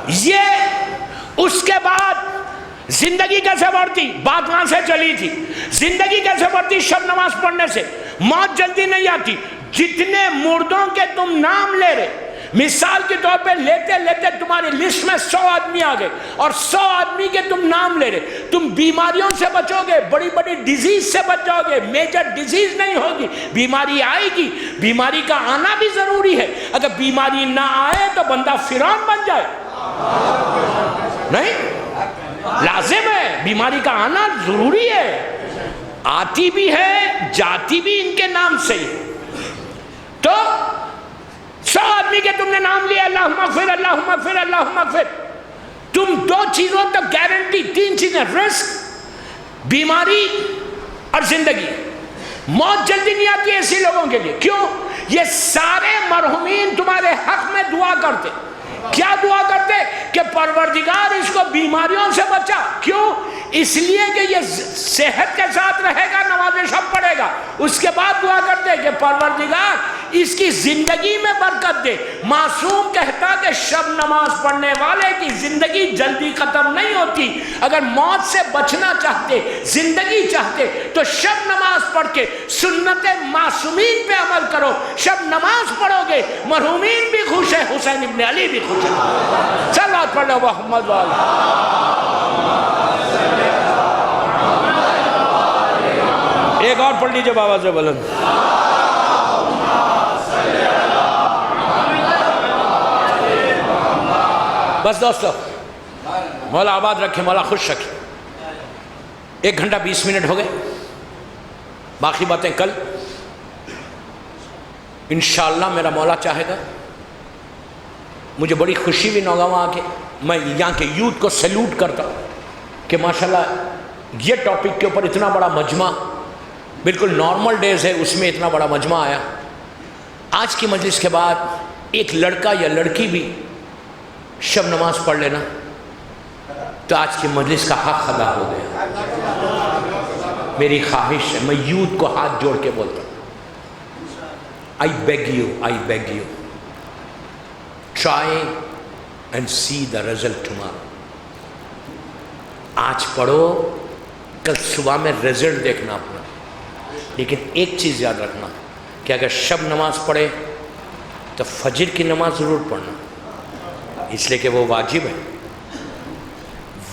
یہ اس کے بعد زندگی کیسے بڑھتی؟ بات وہاں سے چلی تھی. زندگی کیسے بڑھتی؟ شب نماز پڑھنے سے. موت جلدی نہیں آتی. جتنے مردوں کے تم نام لے رہے، مثال کے طور پہ لیتے لیتے تمہاری لسٹ میں 100 آدمی آ گئے اور 100 آدمی کے تم نام لے رہے. تم بیماریوں سے بچو گے، بڑی بڑی ڈیزیز سے بچ جاؤ گے. میجر ڈیزیز نہیں ہوگی، بیماری آئے گی. بیماری کا آنا بھی ضروری ہے. اگر بیماری نہ آئے تو بندہ فرعون بن جائے. نہیں، لازم ہے، بیماری کا آنا ضروری ہے. آتی بھی ہے، جاتی بھی ان کے نام سے ہی. تو 100 آدمی کے تم نے نام لیا، اللہم اغفر، اللہم اغفر، اللہم اغفر. تم 2 چیزوں تک گارنٹی، 3 چیزیں، رزق، بیماری اور زندگی. موت جلدی نہیں آتی ایسے لوگوں کے لیے. کیوں؟ یہ سارے مرحومین تمہارے حق میں دعا کرتے. کیا دعا کرتے؟ کہ پروردگار اس کو بیماریوں سے بچا. کیوں؟ اس لیے کہ یہ صحت کے ساتھ رہے گا، نماز شب پڑھے گا. اس کے بعد دعا کرتے کہ پروردگار اس کی زندگی میں برکت دے۔ معصوم کہتا کہ شب نماز پڑھنے والے کی زندگی جلدی ختم نہیں ہوتی، اگر موت سے بچنا چاہتے، زندگی چاہتے تو شب نماز پڑھ کے سنت معصومین پہ عمل کرو۔ شب نماز پڑھو گے مرحومین بھی خوش ہے، حسین ابن علی بھی خوش ہے۔ صلوات پڑھو محمد والا۔ ایک اور پڑھ لیجئے بابا سے بلند۔ بس دوستو، مولا آباد رکھے، مولا خوش رکھے۔ 1 گھنٹہ 20 منٹ ہو گئے، باقی باتیں کل انشاءاللہ میرا مولا چاہے گا۔ مجھے بڑی خوشی بھی نوگاواں آ کے، میں یہاں کے یوتھ کو سیلوٹ کرتا ہوں کہ ماشاءاللہ یہ ٹاپک کے اوپر اتنا بڑا مجمع، بالکل نارمل ڈیز ہے اس میں اتنا بڑا مجمع آیا۔ آج کی مجلس کے بعد ایک لڑکا یا لڑکی بھی شب نماز پڑھ لینا تو آج کی مجلس کا حق ادا ہو گیا۔ میری خواہش ہے، میں یوتھ کو ہاتھ جوڑ کے بولتا ہوں، I beg you, try and see the result tomorrow۔ آج پڑھو، کل صبح میں رزلٹ دیکھنا اپنا، لیکن ایک چیز یاد رکھنا کہ اگر شب نماز پڑھے تو فجر کی نماز ضرور پڑھنا، اس لیے کہ وہ واجب ہے۔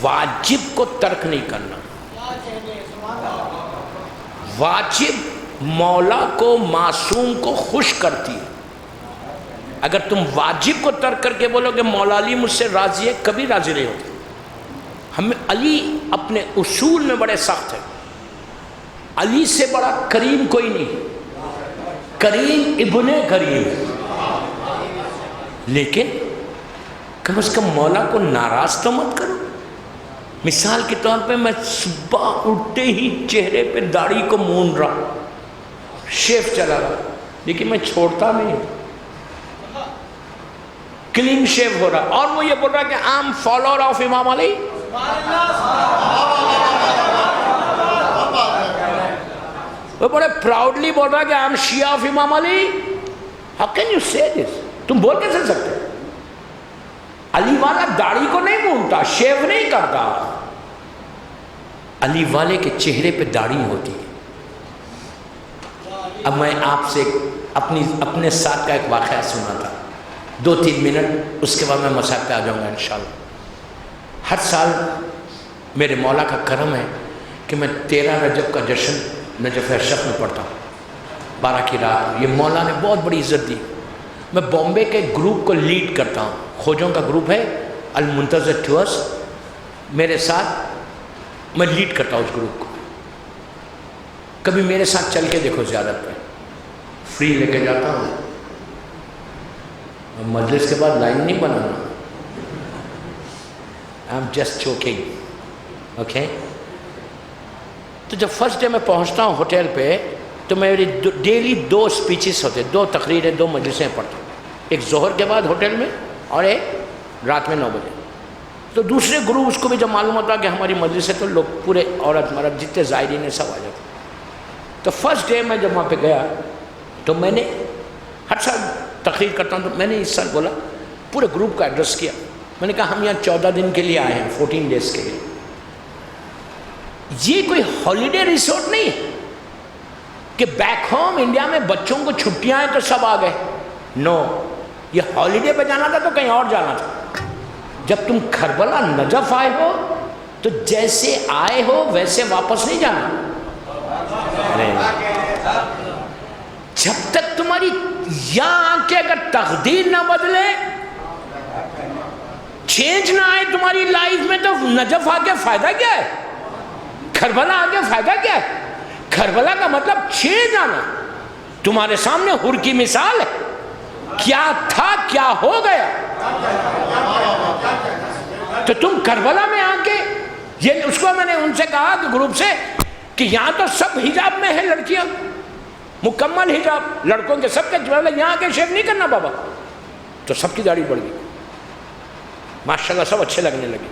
واجب کو ترک نہیں کرنا۔ واجب مولا کو، معصوم کو خوش کرتی ہے۔ اگر تم واجب کو ترک کر کے بولو کہ مولا علی مجھ سے راضی ہے، کبھی راضی نہیں ہوتے۔ ہمیں علی اپنے اصول میں بڑے سخت ہیں۔ علی سے بڑا کریم کوئی نہیں، کریم ابن کریم، لیکن کم از کم مولا کو ناراض تو مت کرو۔ مثال کے طور پہ میں صبح اٹھتے ہی چہرے پہ داڑھی کو مون رہا ہوں، شیف چلا رہا، لیکن میں چھوڑتا نہیں، کلین شیف ہو رہا، اور وہ یہ بول رہا کہ I'm follower of امام علی۔ وہ بڑے پراؤڈلی بول رہا کہ I'm Shia of امام علی۔ How can you say this؟ تم بول کیسے سکتے؟ علی والا داڑھی کو نہیں مونتا، شیو نہیں کرتا۔ علی والے کے چہرے پہ داڑھی ہوتی ہے۔ اب میں آپ سے اپنے ساتھ کا ایک واقعہ سنا تھا، 2-3 منٹ، اس کے بعد میں مسائل پہ آ جاؤں گا انشاءاللہ۔ ہر سال میرے مولا کا کرم ہے کہ میں 13 رجب کا جشن نجف اشرف میں پڑھتا ہوں، 12 کی رات۔ یہ مولا نے بہت بڑی عزت دی۔ میں بامبے کے گروپ کو لیڈ کرتا ہوں، کھوجوں کا گروپ ہے المنتظر ٹورز، میرے ساتھ میں لیڈ کرتا ہوں اس گروپ کو۔ کبھی میرے ساتھ چل کے دیکھو، زیادت پہ فری لے کے جاتا ہوں، مجلس کے بعد لائن نہیں بنانا، I'm just joking، اوکے۔ تو جب فرسٹ ڈے میں پہنچتا ہوں ہوٹل پہ تو میری ڈیلی 2 اسپیچز ہوتے، 2 تقریریں، 2 مجلسیں پڑھتا ہوں، ایک ظہر کے بعد ہوٹل میں اور ایک رات میں 9 بجے۔ تو دوسرے گروپ اس کو بھی جب معلوم ہوتا کہ ہماری مجلس ہے تو لوگ پورے عورت مرد جتنے زائرین ہیں سب آ جاتے۔ تو فرسٹ ڈے میں جب وہاں پہ گیا تو میں نے ہر سال تقریر کرتا ہوں، تو میں نے اس سال بولا، پورے گروپ کا ایڈریس کیا، میں نے کہا ہم یہاں 14 دن کے لیے آئے ہیں، 14 ڈیز کے لیے۔ یہ کوئی ہالیڈے ریسورٹ نہیں ہے کہ بیک ہوم انڈیا میں بچوں کو چھٹیاں ہیں تو سب آ گئے، نو، یہ ہالیڈے پہ جانا تھا تو کہیں اور جانا تھا۔ جب تم کربلا نجف آئے ہو تو جیسے آئے ہو ویسے واپس نہیں جانا۔ جب تک تمہاری یہاں آ کے اگر تقدیر نہ بدلے، چینج نہ آئے تمہاری لائف میں، تو نجف آ کے فائدہ کیا ہے؟ کربلا آ کے فائدہ کیا ہے؟ کربلا کا مطلب چینج آنا۔ تمہارے سامنے حر کی مثال ہے، کیا تھا کیا ہو گیا۔ تو تم کربلا میں آ کے، یہ اس کو میں نے ان سے کہا کہ گروپ سے کہ یہاں تو سب حجاب میں ہیں لڑکیاں، مکمل حجاب، لڑکوں کے سب کے، یہاں آ کے شیو نہیں کرنا بابا۔ تو سب کی داڑھی بڑھ گئی، ماشاءاللہ سب اچھے لگنے لگے۔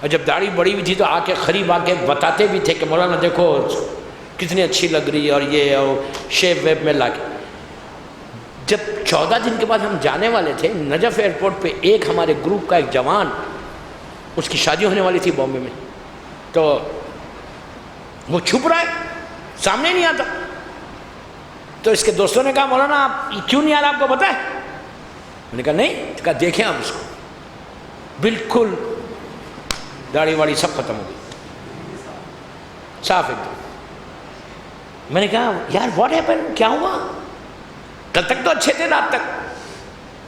اور جب داڑھی بڑی ہوئی تھی تو آ کے قریب آ کے بتاتے بھی تھے کہ مولانا دیکھو کتنی اچھی لگ رہی ہے، اور یہ اور شیو ویب میں لا کے جب 14 دن کے بعد ہم جانے والے تھے نجف ایئرپورٹ پہ، ایک ہمارے گروپ کا ایک جوان، اس کی شادی ہونے والی تھی بامبے میں، تو وہ چھپ رہا ہے، سامنے نہیں آتا. تو اس کے دوستوں نے کہا مولانا آپ کیوں نہیں آ رہا، آپ کو پتہ ہے؟ میں نے کہا نہیں. کہا دیکھیں آپ اس کو، بالکل داڑھی واڑی سب ختم ہو گئی، صاف ایک دم. میں نے کہا یار واٹ ہیپن، کیا ہوا؟ کل تک تو اچھے تھے، رات تک.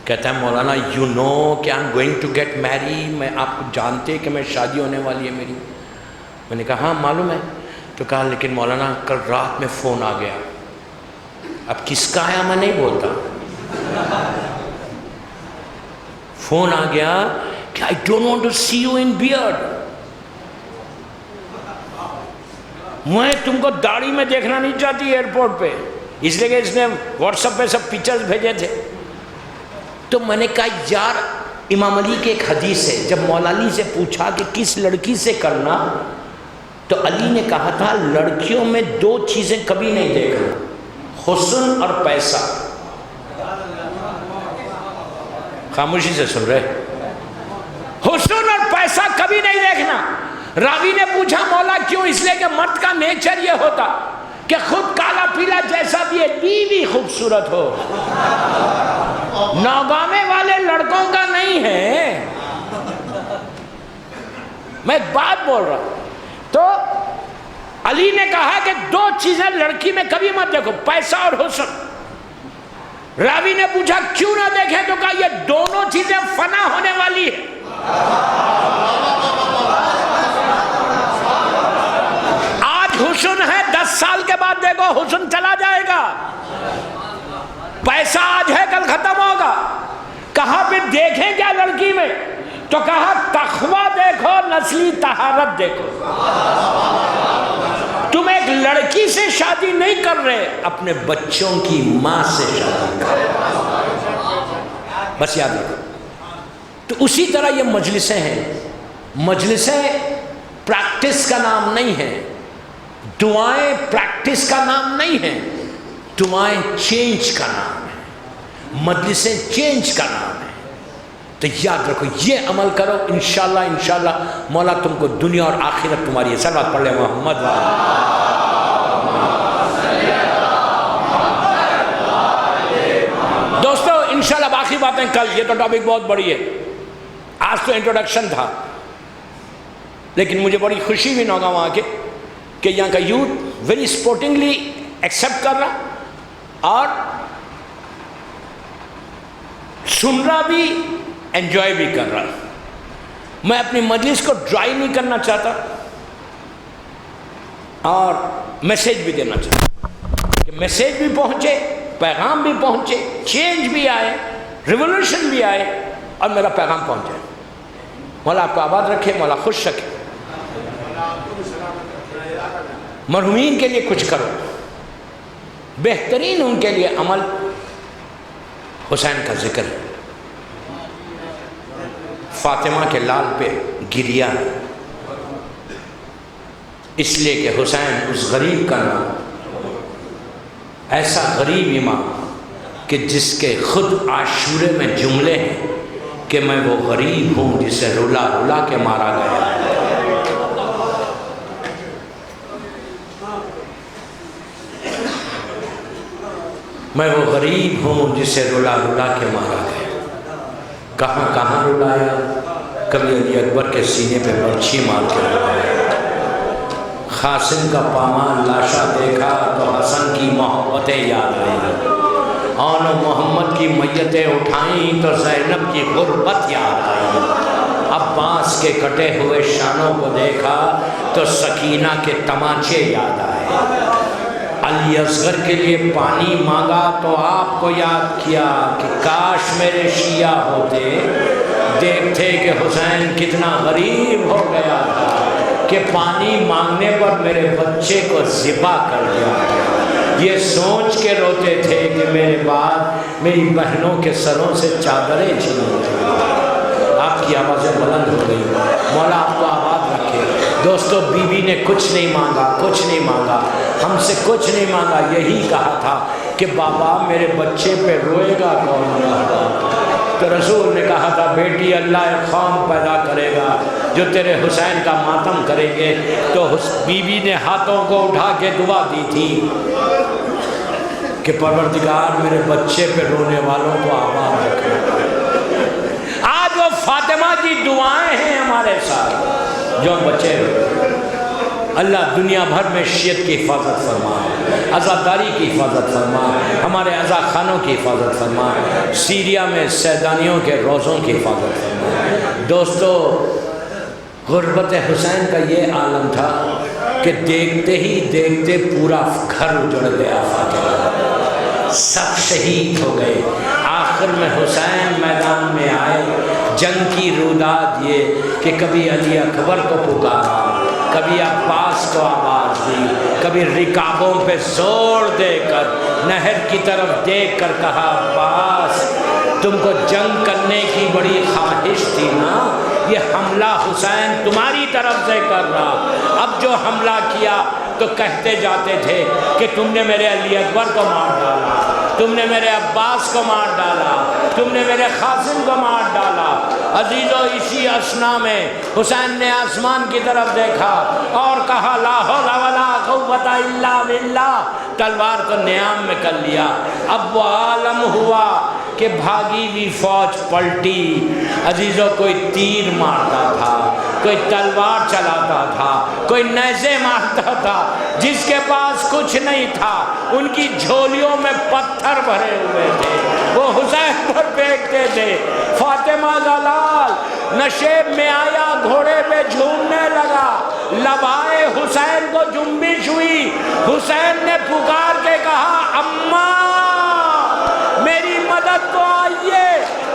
کہتا ہے مولانا یو نو کہ I am going to get marry, میں آپ کو جانتے کہ میں شادی ہونے والی ہے میری. میں نے کہا ہاں معلوم ہے. تو کہا لیکن مولانا کل رات میں فون آ گیا. اب کس کا آیا میں نہیں بولتا. فون آ گیا کہ I don't want to see you in beard, میں تم کو داڑھی میں دیکھنا نہیں چاہتی ایئرپورٹ پہ، اس لیے کہ اس نے واٹس ایپ پہ سب پکچرز بھیجے تھے. تو میں نے کہا یار امام علی کی ایک حدیث ہے، جب مولا علی سے پوچھا کہ کس لڑکی سے کرنا، تو علی نے کہا تھا لڑکیوں میں 2 چیزیں کبھی نہیں دیکھنا، حسن اور پیسہ. خاموشی سے سن رہے، حسن اور پیسہ کبھی نہیں دیکھنا. راوی نے پوچھا مولا کیوں؟ اس لیے کہ مرد کا نیچر یہ ہوتا کہ خود کالا پیلا جیسا بھی ہے، بیوی خوبصورت ہو. نوگامے والے لڑکوں کا نہیں ہے. میں ایک بات بول رہا ہوں. تو علی نے کہا کہ 2 چیزیں لڑکی میں کبھی مت دیکھو، پیسہ اور حسن. راوی نے پوچھا کیوں نہ دیکھیں؟ تو کہا یہ دونوں چیزیں فنا ہونے والی ہے. آج حسن ہے، 10 سال کے بعد دیکھو حسن چلا جائے گا. پیسہ آج ہے کل ختم ہوگا. کہا پھر دیکھیں کیا لڑکی میں؟ تو کہا تقویٰ دیکھو، نسلی طہارت دیکھو. تم ایک لڑکی سے شادی نہیں کر رہے، اپنے بچوں کی ماں سے شادی کر رہے، بس یاد رکھو. تو اسی طرح یہ مجلسیں ہیں. مجلسیں پریکٹس کا نام نہیں ہے، دعائیں پریکٹس کا نام نہیں ہے، دعائیں چینج کا نام ہے، مجلسیں چینج کا نام ہے. تو یاد رکھو یہ عمل کرو، انشاءاللہ مولا تم کو دنیا اور آخرت تمہاری ہے. صلوات پڑھ لے محمد. دوستو انشاءاللہ باقی باتیں کل، یہ تو ٹاپک بہت بڑی ہے. آج تو انٹروڈکشن تھا، لیکن مجھے بڑی خوشی ہوئی نوگاں آ کے کہ یہاں کا یوتھ ویری سپورٹنگلی ایکسیپٹ کر رہا اور سن رہا بھی، انجوائے بھی کر رہا. میں اپنی مجلس کو ڈرائی نہیں کرنا چاہتا اور میسیج بھی دینا چاہتا کہ میسیج بھی پہنچے، پیغام بھی پہنچے، چینج بھی آئے، ریولوشن بھی آئے اور میرا پیغام پہنچے. مولا آپ کو آباد رکھے، مولا خوش رکھے. مرحومین کے لیے کچھ کرو. بہترین ان کے لیے عمل حسین کا ذکر ہے. فاطمہ کے لال پہ گریا ہے، اس لیے کہ حسین اس غریب کا نام، ایسا غریب امام کہ جس کے خود عاشورے میں جملے ہیں کہ میں وہ غریب ہوں جسے رلا رلا کے مارا گیا. میں وہ غریب ہوں جسے رلا رلا کے مارا گیا. کہاں کہاں رلایا؟ کبھی علی اکبر کے سینے پہ برچھی مار کے رلایا. قاسم کا پامال لاشا دیکھا تو حسن کی محبتیں یاد آئیں. آن محمد کی میتیں اٹھائیں تو زینب کی غربت یاد آئی. عباس کے کٹے ہوئے شانوں کو دیکھا تو سکینہ کے تماچے یاد آئے. علی اصغر کے لیے پانی مانگا تو آپ کو یاد کیا کہ کاش میرے شیعہ ہوتے، دیکھتے کہ حسین کتنا غریب ہو گیا تھا کہ پانی مانگنے پر میرے بچے کو ذبح کر دیا. یہ سوچ کے روتے تھے کہ میرے بعد میری بہنوں کے سروں سے چادریں چھین جائیں. آپ کی آوازیں بلند ہو گئی. مولا آپ کو آباد رکھے. دوستو بی بی نے کچھ نہیں مانگا، کچھ نہیں مانگا، ہم سے کچھ نہیں مانگا. یہی کہا تھا کہ بابا میرے بچے پہ روئے گا کون؟ تو رسول نے کہا تھا بیٹی اللہ ایک قوم پیدا کرے گا جو تیرے حسین کا ماتم کریں گے۔ تو بیوی نے ہاتھوں کو اٹھا کے دعا دی تھی کہ پروردگار میرے بچے پہ رونے والوں کو آباد رکھنا۔ آج وہ فاطمہ کی دعائیں ہیں ہمارے ساتھ جو ہم بچے ہوئے۔ اللہ دنیا بھر میں شیعت کی حفاظت فرما، عزاداری کی حفاظت فرما، ہمارے عزا خانوں کی حفاظت فرما، سیریا میں سیدانیوں کے روزوں کی حفاظت فرما۔ دوستو، غربت حسین کا یہ عالم تھا کہ دیکھتے ہی دیکھتے پورا گھر اجڑ گیا، فاطمہ سب شہید ہو گئے۔ آخر میں حسین میدان میں آئے، جنگ کی روداد یہ کہ کبھی علی اکبر کو پکارا، کبھی عباس کو آواز دی، کبھی رکابوں پہ زور دے کر نہر کی طرف دیکھ کر کہا عباس تم کو جنگ کرنے کی بڑی خواہش تھی نا، یہ حملہ حسین تمہاری طرف سے کر رہا، اب جو حملہ کیا تو کہتے جاتے تھے کہ تم نے میرے علی اکبر کو مار ڈالا، تم نے میرے عباس کو مار ڈالا، تم نے میرے قاسم کو مار ڈالا۔ عزیزو، اسی اثنا میں حسین نے آسمان کی طرف دیکھا اور کہا لا حول ولا قوت الا باللہ، تلوار کو نیام میں کر لیا۔ اب وہ عالم ہوا کہ بھاگی ہوئی فوج پلٹی۔ عزیزو، کوئی تیر مارتا تھا، کوئی تلوار چلاتا تھا، کوئی نیزے مارتا تھا، جس کے پاس کچھ نہیں تھا ان کی جھولیوں میں پتھر بھرے ہوئے تھے، وہ حسین پر پھینکتے تھے۔ فاطمہ کا لال نشیب میں آیا، گھوڑے پہ جھومنے لگا، لبائے حسین کو جنبش ہوئی۔ حسین نے پکار کے کہا اماں میری مدد کو آئیے۔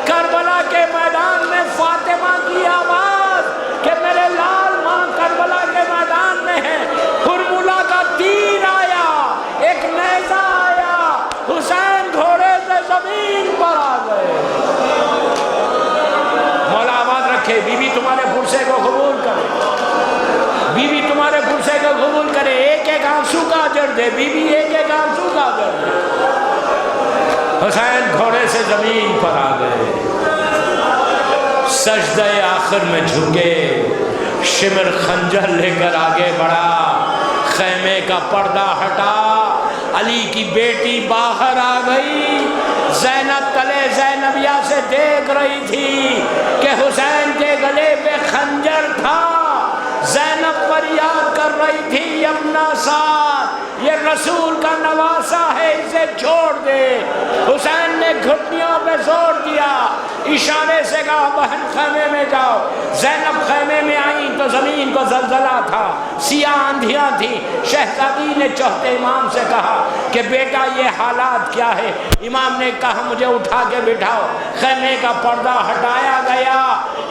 کربلا کے میدان میں فاطمہ کی آواز کہ میرے لال ماں کربلا کے میدان میں ہے۔ ہرملہ کا تیر آیا، ایک نیزہ آیا، حسین گھوڑے سے زمین پر آ گئے۔ مولا آباد رکھے، بی بی تمہارے پرسے کو قبول کرے، بی بی تمہارے پرسے کو قبول کرے، ایک ایک آنسو کا اجر دے، بی بی ایک ایک آنسو کا اجر دے۔ حسین گھوڑے سے زمین پر آ گئے، سجدہ آخر میں جھکے، شمر خنجر لے کر آگے بڑھا، خیمے کا پردہ ہٹا، علی کی بیٹی باہر آ گئی۔ زینب تلے زینبیہ سے دیکھ رہی تھی کہ حسین کے گلے پہ خنجر تھا۔ زینب فریاد کر رہی تھی ابنا سعد، یہ رسول کا نواسا ہے، اسے چھوڑ دے۔ حسین نے گھٹنیوں پہ زور دیا، اشارے سے کہا بہن خیمے میں جاؤ۔ زینب خیمے میں آئیں تو زمین کو زلزلہ تھا، سیاہ آندھیاں تھیں۔ شہزادی نے چوتھے امام سے کہا کہ بیٹا یہ حالات کیا ہے؟ امام نے کہا مجھے اٹھا کے بٹھاؤ۔ خیمے کا پردہ ہٹایا گیا،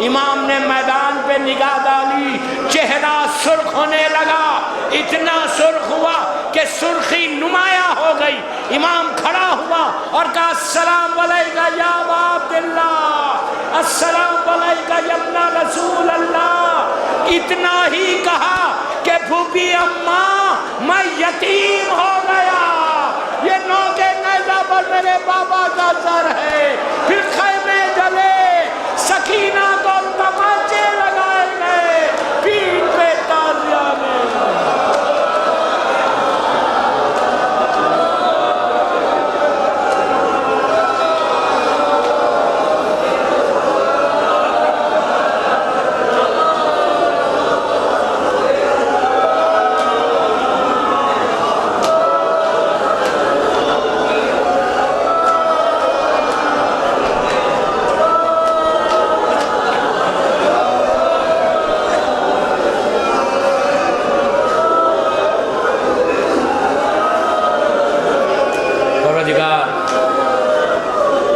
امام نے میدان پہ نگاہ ڈالی، چہرہ سرخ ہونے لگا، اتنا سرخ ہوا کہ سرخی نمایاں ہو گئی۔ امام کھڑا ہوا اور کہا السلام علیکہ یا ابا عبداللہ، السلام علیکہ یا ابن رسول اللہ۔ اتنا ہی کہا کہ پھوپھی اماں میں یتیم ہو گیا، یہ نوکے نیزہ پر میرے بابا کا سر ہے۔ پھر خیمے جلے، سکینہ کو تماچے لگائے گئے، پیٹھ پہ تازیہ میں۔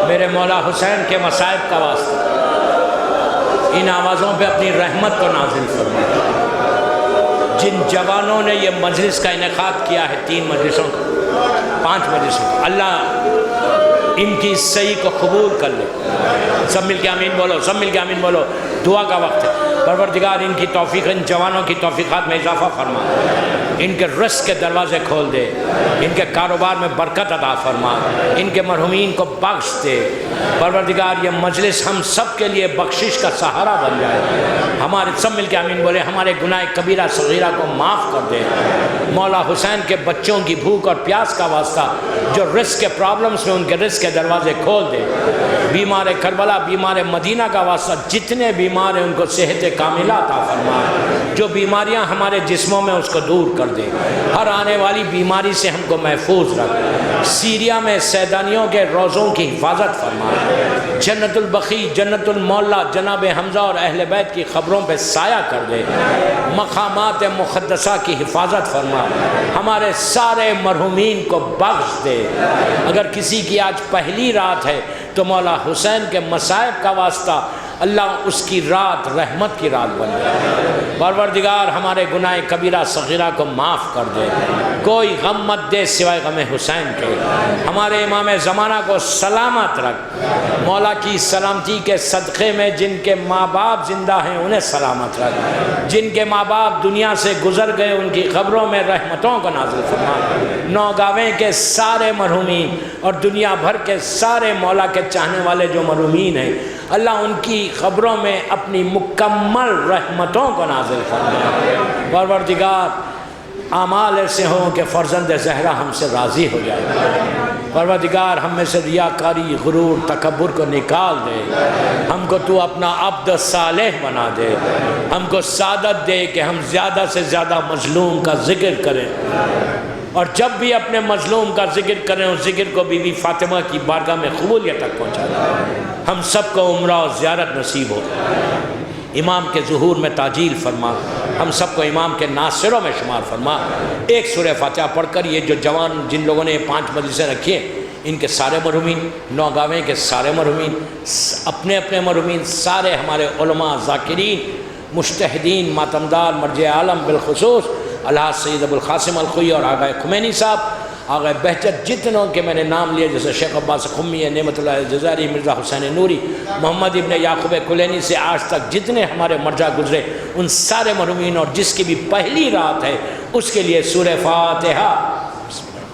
میرے مولا حسین کے مصائب کا واسطہ ان آوازوں پہ اپنی رحمت کو نازل فرما۔ جن جوانوں نے یہ مجلس کا انعقاد کیا ہے، 3 مجلسوں کا، 5 مجلسوں کا، اللہ ان کی صحیح کو قبول کر لے۔ سب مل کے آمین بولو، سب مل کے آمین بولو۔ دعا کا وقت ہے، پروردگار ان کی توفیق، ان جوانوں کی توفیقات میں اضافہ فرما۔ ان کے رزق کے دروازے کھول دے، ان کے کاروبار میں برکت عطا فرما، ان کے مرحومین کو بخش دے۔ پروردگار یہ مجلس ہم سب کے لیے بخشش کا سہارا بن جائے، ہمارے سب مل کے آمین بولے، ہمارے گناہ کبیرہ صغیرہ کو معاف کر دے۔ مولا حسین کے بچوں کی بھوک اور پیاس کا واسطہ جو رزق کے پرابلمز میں ان کے رزق کے دروازے کھول دے۔ بیمار کربلا، بیمار مدینہ کا واسطہ جتنے بیمار ہیں ان کو صحت کاملہ عطا فرما، جو بیماریاں ہمارے جسموں میں اس کو دور کر دے، ہر آنے والی بیماری سے ہم کو محفوظ رکھ۔ سیریا میں سیدانیوں کے روزوں کی حفاظت فرما، جنت البقیع، جنت المولا، جناب حمزہ اور اہل بیت کی خبروں پہ سایہ کر دے، مقامات مقدسہ کی حفاظت فرما، ہمارے سارے مرحومین کو بخش دے۔ اگر کسی کی آج پہلی رات ہے تو مولا حسین کے مصائب کا واسطہ اللہ اس کی رات رحمت کی رات بن جائے۔ پروردگار ہمارے گناہ کبیرہ صغیرہ کو معاف کر دے، کوئی غم مت دے سوائے غم حسین کے۔ ہمارے امام زمانہ کو سلامت رکھ، مولا کی سلامتی کے صدقے میں جن کے ماں باپ زندہ ہیں انہیں سلامت رکھ، جن کے ماں باپ دنیا سے گزر گئے ان کی قبروں میں رحمتوں کو نازل فرما۔ نوگاویں کے سارے مرحومین اور دنیا بھر کے سارے مولا کے چاہنے والے جو مرحومین ہیں، اللہ ان کی قبروں میں اپنی مکمل رحمتوں کو نازل فرما۔ پروردگار اعمال ایسے ہوں کہ فرزند زہرا ہم سے راضی ہو جائے۔ پروردگار ہم میں سے ریاکاری، غرور، تکبر کو نکال دے، ہم کو تو اپنا عبد صالح بنا دے، ہم کو سعادت دے کہ ہم زیادہ سے زیادہ مظلوم کا ذکر کریں، اور جب بھی اپنے مظلوم کا ذکر کریں اس ذکر کو بی بی فاطمہ کی بارگاہ میں قبولیت تک پہنچا دیں۔ ہم سب کو عمرہ اور زیارت نصیب ہو، امام کے ظہور میں تاجیل فرما، ہم سب کو امام کے ناصروں میں شمار فرما۔ ایک سورہ فاتحہ پڑھ کر یہ جو جوان جن لوگوں نے 5 مجلسیں رکھی ہیں ان کے سارے مرحومین، نوگاویں کے سارے مرحومین، اپنے اپنے مرحومین، سارے ہمارے علماء، ذاکرین، مجتہدین، ماتمدار، مرجع عالم، بالخصوص الحاج سید ابوالقاسم الخوئی اور آغا خمینی صاحب، آغا بہجت، جتنوں کے میں نے نام لیے جیسے شیخ عباس قمی ہے، نعمت اللہ الجزائری، مرزا حسین نوری، محمد ابن یعقوب کلینی سے آج تک جتنے ہمارے مرجع گزرے ان سارے مرحومین اور جس کی بھی پہلی رات ہے اس کے لیے سورہ فاتحہ۔ بسم اللہ۔